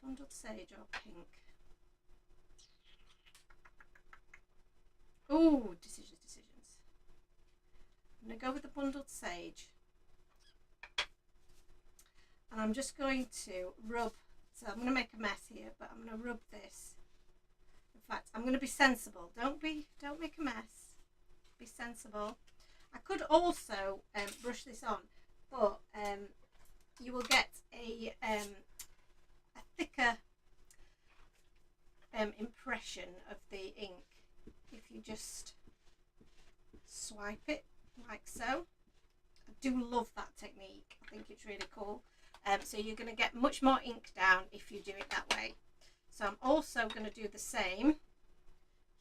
Bundled sage or pink? I'm going to go with the bundled sage. And I'm just going to rub, so I'm going to make a mess here, but I'm going to rub this. In fact, I'm going to be sensible. Don't make a mess. Be sensible. I could also brush this on, but you will get a thicker impression of the ink if you just swipe it like so. I do love that technique. I think it's really cool. So you're going to get much more ink down if you do it that way. So I'm also going to do the same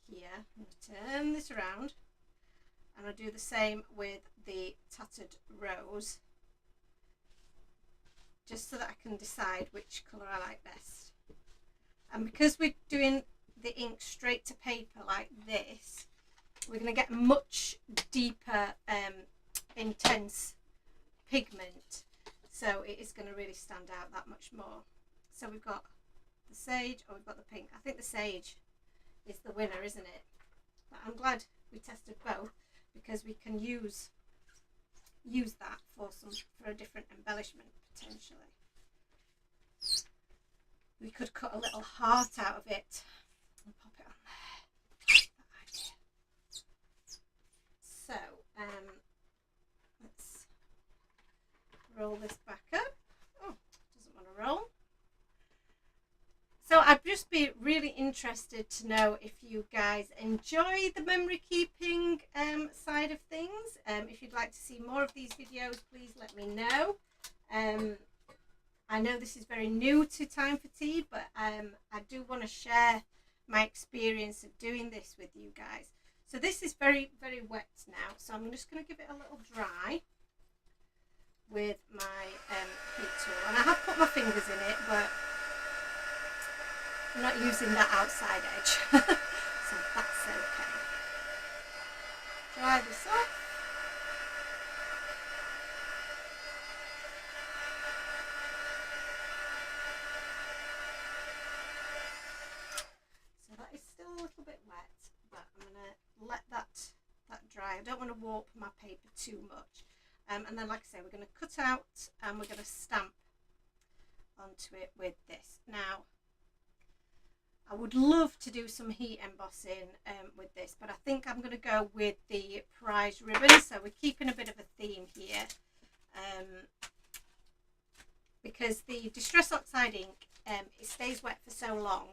here. I'm going to turn this around, and I'll do the same with the Tattered Rose, just so that I can decide which colour I like best. And because we're doing the ink straight to paper like this, we're going to get much deeper, intense pigment. So it is going to really stand out that much more. So we've got the sage, or we've got the pink. I think the sage is the winner, isn't it? But I'm glad we tested both, because we can use that for a different embellishment potentially. We could cut a little heart out of it and pop it on there. That idea. So let's roll this back up. Oh, doesn't want to roll. So I'd just be really interested to know if you guys enjoy the memory keeping side of things. If you'd like to see more of these videos, please let me know. I know this is very new to Time for Tea, but I do want to share my experience of doing this with you guys. So this is very, very wet now, so I'm just going to give it a little dry with my heat tool. And I have put my fingers in it, but I'm not using that outside edge, so that's okay. Dry this off. So that is still a little bit wet, but I'm going to let that dry. I don't want to warp my paper too much. And then, like I say, we're going to cut out and we're going to stamp onto it with this. Now, I would love to do some heat embossing with this, but I think I'm going to go with the prize ribbon. So we're keeping a bit of a theme here, because the Distress Oxide ink, it stays wet for so long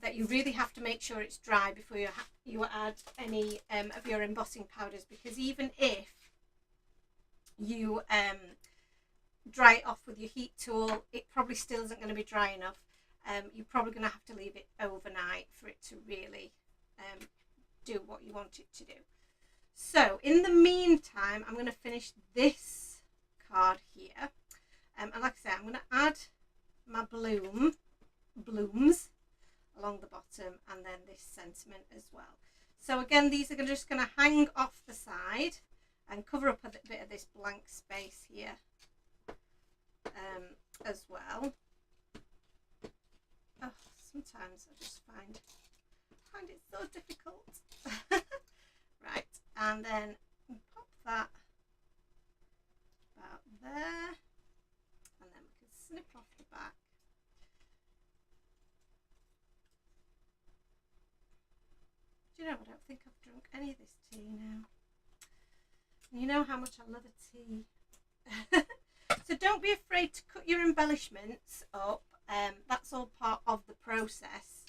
that you really have to make sure it's dry before you add any of your embossing powders, because even if you dry it off with your heat tool, it probably still isn't going to be dry enough. You're probably going to have to leave it overnight for it to really do what you want it to do. So in the meantime, I'm going to finish this card here, and like I say, I'm going to add my blooms along the bottom, and then this sentiment as well. So again, these are just going to hang off the side and cover up a bit of this blank space here as well. Oh, sometimes I just find it so difficult. Right, and then pop that about there, and then we can snip off the back. Do you know, I don't think I've drunk any of this tea now. You know how much I love a tea. So don't be afraid to cut your embellishments up. That's all part of the process.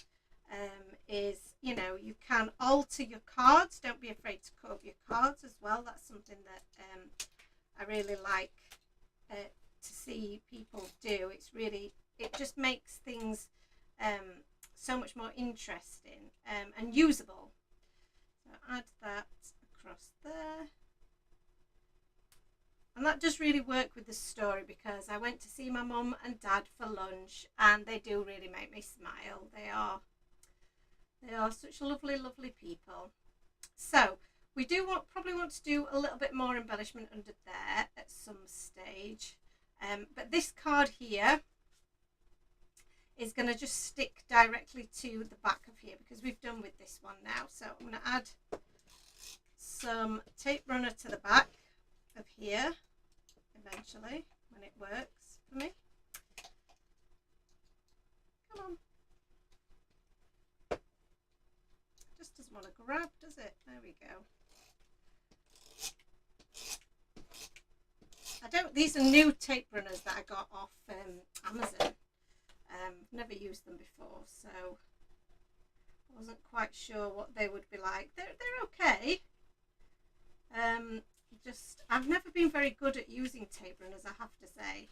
You know, you can alter your cards. Don't be afraid to cut up your cards as well. That's something that I really like to see people do. It just makes things so much more interesting and usable. So add that across there. And that does really work with the story, because I went to see my mum and dad for lunch, and they do really make me smile. They are such lovely, lovely people. So we do probably want to do a little bit more embellishment under there at some stage. But this card here is going to just stick directly to the back of here, because we've done with this one now. So I'm going to add some tape runner to the back of here eventually when it works for me. Come on. Just doesn't want to grab, does it? There we go. These are new tape runners that I got off Amazon. Never used them before, so I wasn't quite sure what they would be like. They're okay. Just I've never been very good at using tape runners, I have to say.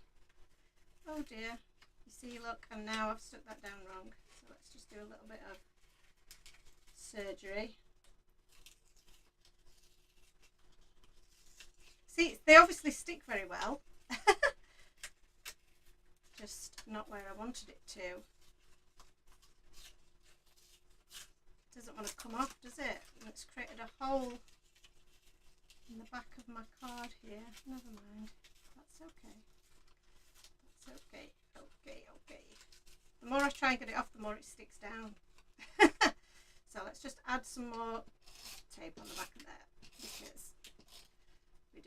Oh dear. You see, look, and now I've stuck that down wrong. So let's just do a little bit of surgery. See, they obviously stick very well. Just not where I wanted it to. It doesn't want to come off, does it? And it's created a hole in the back of my card here. Never mind. That's okay. That's okay. Okay. The more I try and get it off, the more it sticks down. So let's just add some more tape on the back of there, because we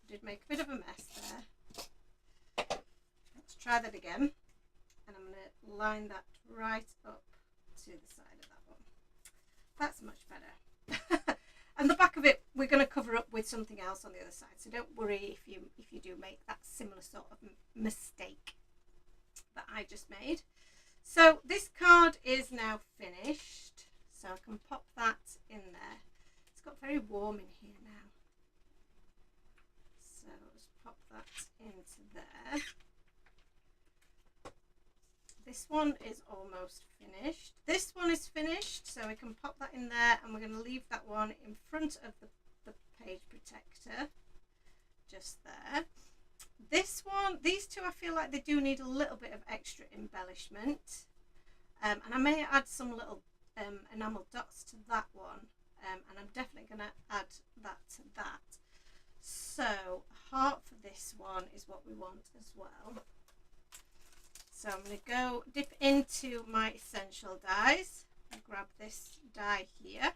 did make a bit of a mess there. Let's try that again, and I'm going to line that right up to the side of that one. That's much better. And the back of it we're going to cover up with something else on the other side, so don't worry if you do make that similar sort of mistake that I just made. So this card is now finished, so I can pop that in there. It's got very warm in here now, so let's pop that into there. This one is almost finished. This one is finished, so we can pop that in there, and we're going to leave that one in front of the page protector, just there. This one, these two, I feel like they do need a little bit of extra embellishment, and I may add some little enamel dots to that one, and I'm definitely going to add that to that. So a heart for this one is what we want as well. So I'm going to go dip into my essential dyes and grab this dye here,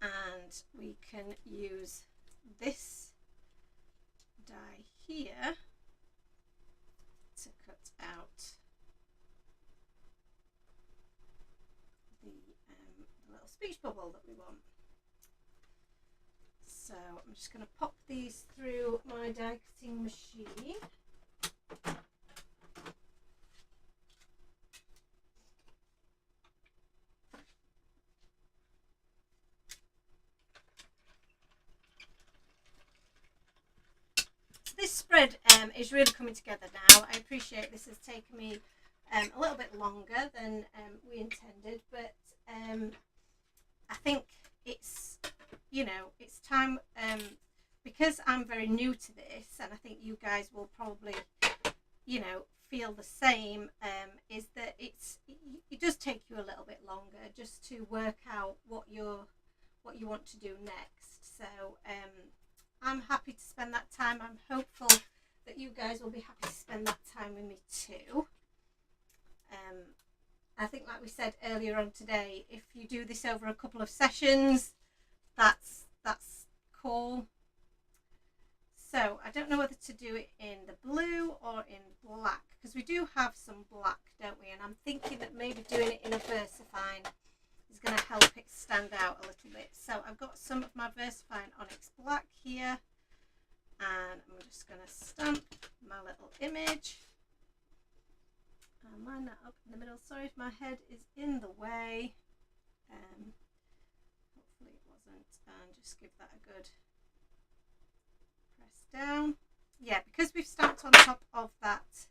and we can use this dye here to cut out the little speech bubble that we want. So I'm just going to pop these through my die cutting machine. This spread is really coming together now. I appreciate this has taken me a little bit longer than we intended, but I think it's, you know, it's time, because I'm very new to this, and I think you guys will probably, you know, feel the same, is that it does take you a little bit longer just to work out what you want to do next. So I'm happy to spend that time. I'm hopeful that you guys will be happy to spend that time with me too. I think, like we said earlier on today, if you do this over a couple of sessions, that's cool. So I don't know whether to do it in the blue or in black, because we do have some black, don't we? And I'm thinking that maybe doing it in a VersaFine is going to help it stand out a little bit. So I've got some of my VersaFine Onyx Black here, and I'm just going to stamp my little image and line that up in the middle. Sorry if my head is in the way. Hopefully it wasn't. And just give that a good press down. Yeah, because we've stamped on top of that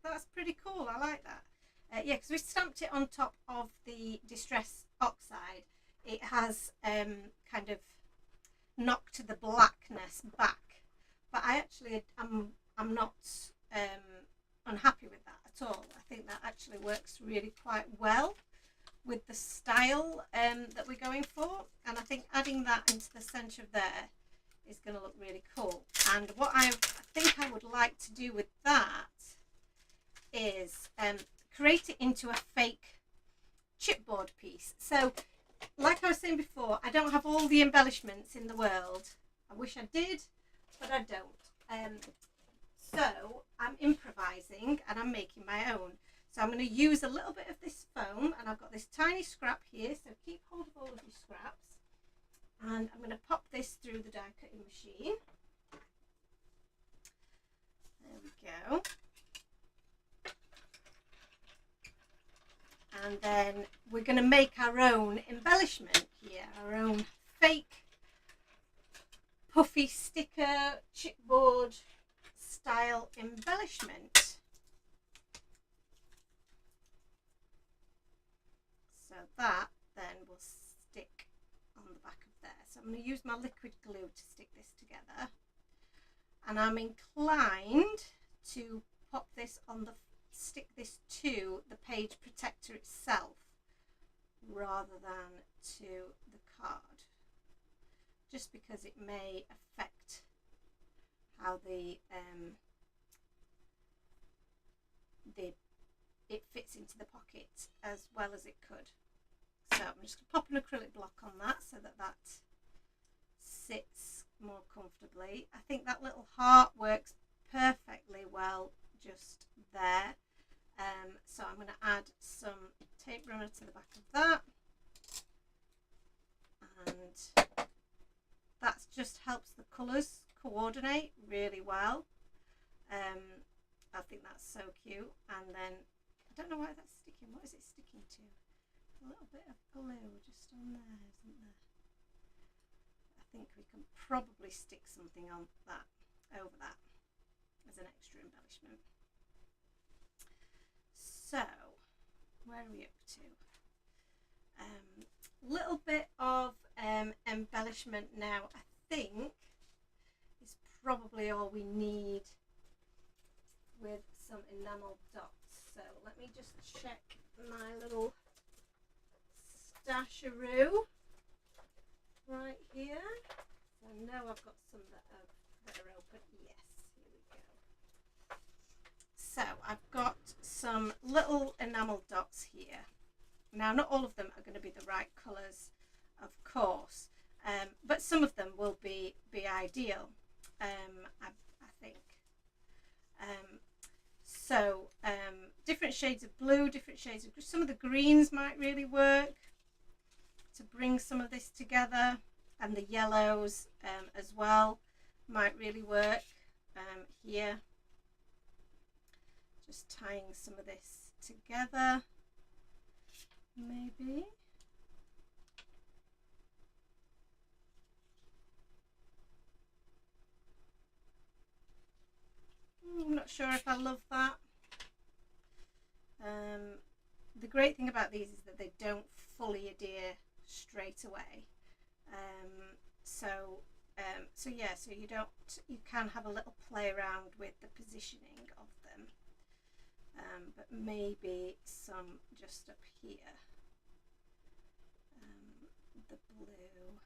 that's pretty cool. I like that. Yeah, because we stamped it on top of the Distress Oxide. It has kind of knocked the blackness back, but I actually I'm not unhappy with that at all. I think that actually works really quite well with the style that we're going for, and I think adding that into the centre of there is going to look really cool. And what I think I would like to do with that is create it into a fake chipboard piece. So like I was saying before, I don't have all the embellishments in the world. I wish I did, but I don't. So I'm improvising and I'm making my own. So I'm going to use a little bit of this foam, and I've got this tiny scrap here, so keep hold of all of your scraps. And I'm going to pop this through the die cutting machine. There we go. And then we're going to make our own embellishment here, our own fake puffy sticker chipboard style embellishment. So that then will stick on the back of there. So I'm going to use my liquid glue to stick this together. And I'm inclined to pop this on the, stick this to the page protector itself rather than to the card, just because it may affect how it fits into the pocket as well as it could. So I'm just going to pop an acrylic block on that so that that sits more comfortably. I think that little heart works perfectly well just there. So I'm going to add some tape runner to the back of that, and that just helps the colours coordinate really well. I think that's so cute. And then I don't know why that's sticking. What is it sticking to? A little bit of glue just on there, isn't there? I think we can probably stick something on that, over that, as an extra embellishment. So where are we up to? Little bit of embellishment now, I think, is probably all we need with some enamel dots. So let me just check my little stasheroo right here. I know I've got some that are open. Yes, here we go. So I've got some little enamel dots here. Now, not all of them are going to be the right colours, of course, but some of them will be ideal, I think. Different shades of blue, different shades of, some of the greens might really work to bring some of this together, and the yellows as well might really work here. Just tying some of this together, maybe. I'm not sure if I love that. The great thing about these is that they don't fully adhere straight away. So you can have a little play around with the positioning of them, but maybe some just up here, the blue,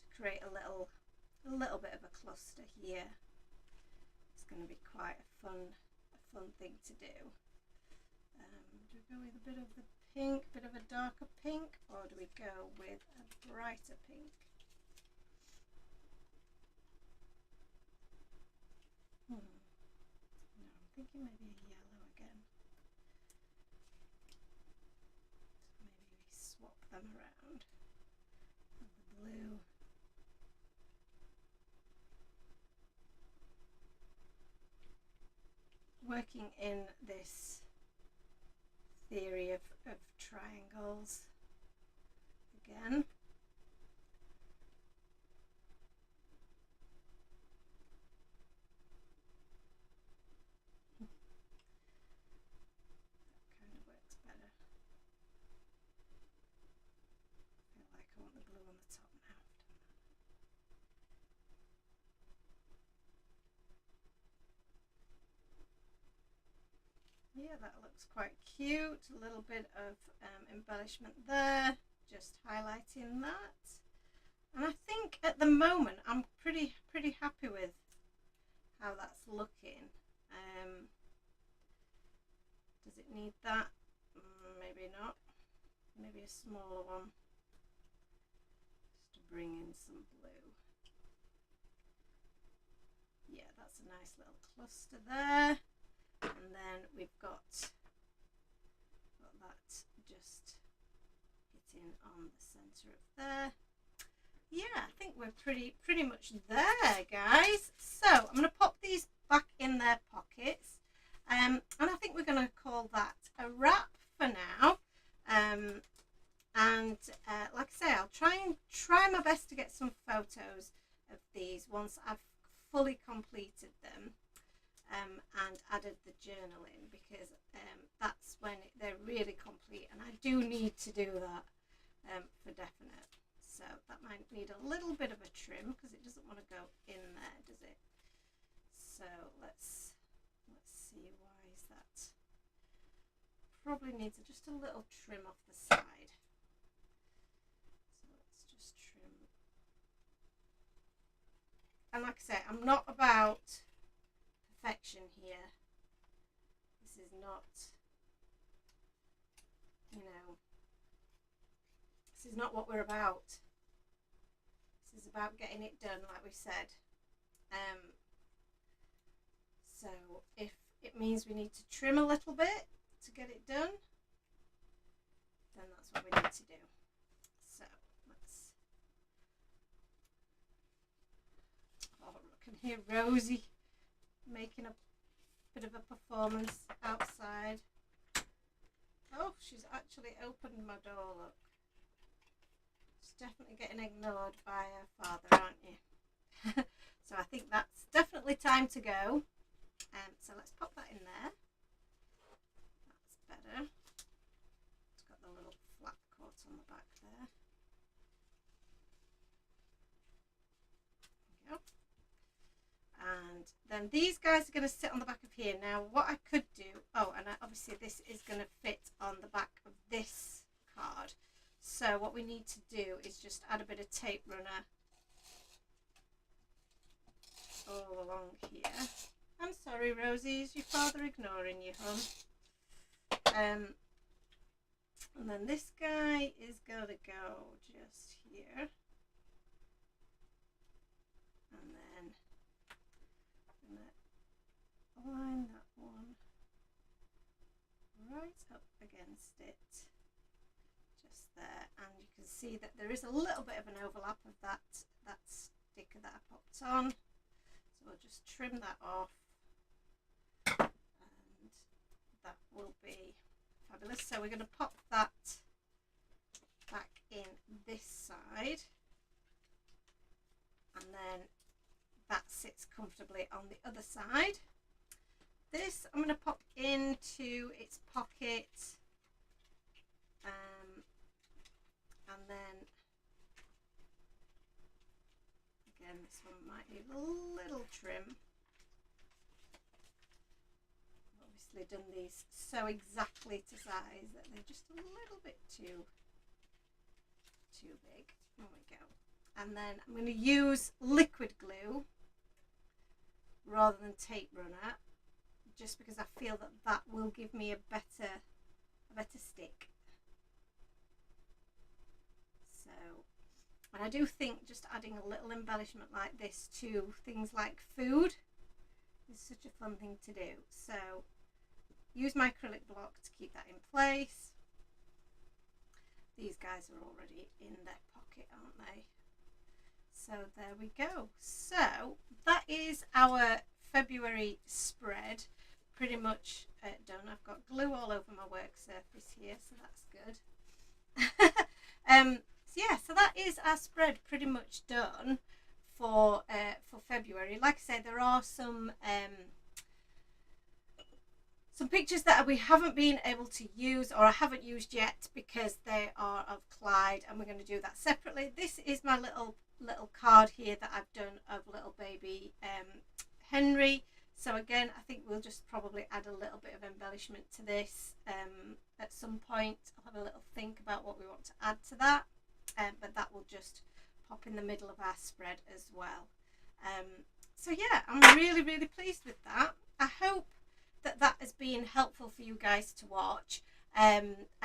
to create a little bit of a cluster here. It's going to be quite a fun thing to do. Do we go with a bit of the pink, bit of a darker pink, or do we go with a brighter pink? No, I'm thinking maybe a yellow again. So maybe we swap them around. The blue. Working in this theory of triangles again. That kind of works better. I feel like I want the blue on the top now. Yeah, that looks quite cute. A little bit of embellishment there, just highlighting that. And I think at the moment I'm pretty happy with how that's looking. Does it need that? Maybe not. Maybe a smaller one. Just to bring in some blue. Yeah, that's a nice little cluster there. And then we've got that just hitting on the center of there. Yeah, I think we're pretty much there, guys. So I'm going to pop these back in their pockets, and I think we're going to call that a wrap for now. Like I say, I'll try my best to get some photos of these once I've fully completed them and added the journal in, because that's when they're really complete, and I do need to do that for definite. So that might need a little bit of a trim because it doesn't want to go in there, does it? So let's see, why is that? Probably needs just a little trim off the side. So let's just trim. And like I say, I'm not about perfection here. This is not, you know, this is not what we're about. This is about getting it done, like we said. So if it means we need to trim a little bit to get it done, then that's what we need to do. So let's, oh, I can hear Rosie making a bit of a performance outside. Oh, she's actually opened my door, look. She's definitely getting ignored by her father, aren't you? So I think that's definitely time to go. So let's pop that in there. That's better. It's got the little flap cut on the back there. There we go. And then these guys are going to sit on the back of here. Now what I could do, oh, and obviously this is going to fit on the back of this card. So what we need to do is just add a bit of tape runner all along here. I'm sorry, Rosie, is your father ignoring you, hon? And then this guy is going to go just here. And then I'm going to align that one right up against it. Just there. And you can see that there is a little bit of an overlap of that sticker that I popped on. So we'll just trim that off. And that will be fabulous. So we're going to pop that back in this side, and then that sits comfortably on the other side. This I'm going to pop into its pocket, and then again this one might need a little trim. Done these so exactly to size that they're just a little bit too big. There we go. And then I'm going to use liquid glue rather than tape runner, just because I feel that that will give me a better stick. So, and I do think just adding a little embellishment like this to things like food is such a fun thing to do. So use my acrylic block to keep that in place. These guys are already in their pocket, aren't they? So there we go. So that is our February spread pretty much done. I've got glue all over my work surface here, so that's good. So yeah, so that is our spread pretty much done for February. Like I said, there are some pictures that we haven't been able to use, or I haven't used yet, because they are of Clyde, and we're going to do that separately. This is my little card here that I've done of little baby Henry. So again, I think we'll just probably add a little bit of embellishment to this at some point. I'll have a little think about what we want to add to that, but that will just pop in the middle of our spread as well. So yeah, I'm really pleased with that. I hope that that has been helpful for you guys to watch. I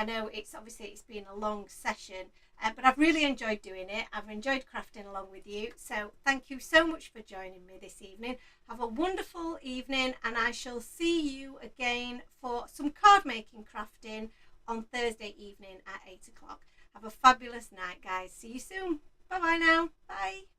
know it's been a long session, but I've really enjoyed doing it. I've enjoyed crafting along with you. So thank you so much for joining me this evening. Have a wonderful evening, and I shall see you again for some card making crafting on Thursday evening at 8 o'clock. Have a fabulous night, guys. See you soon. Bye bye now. Bye.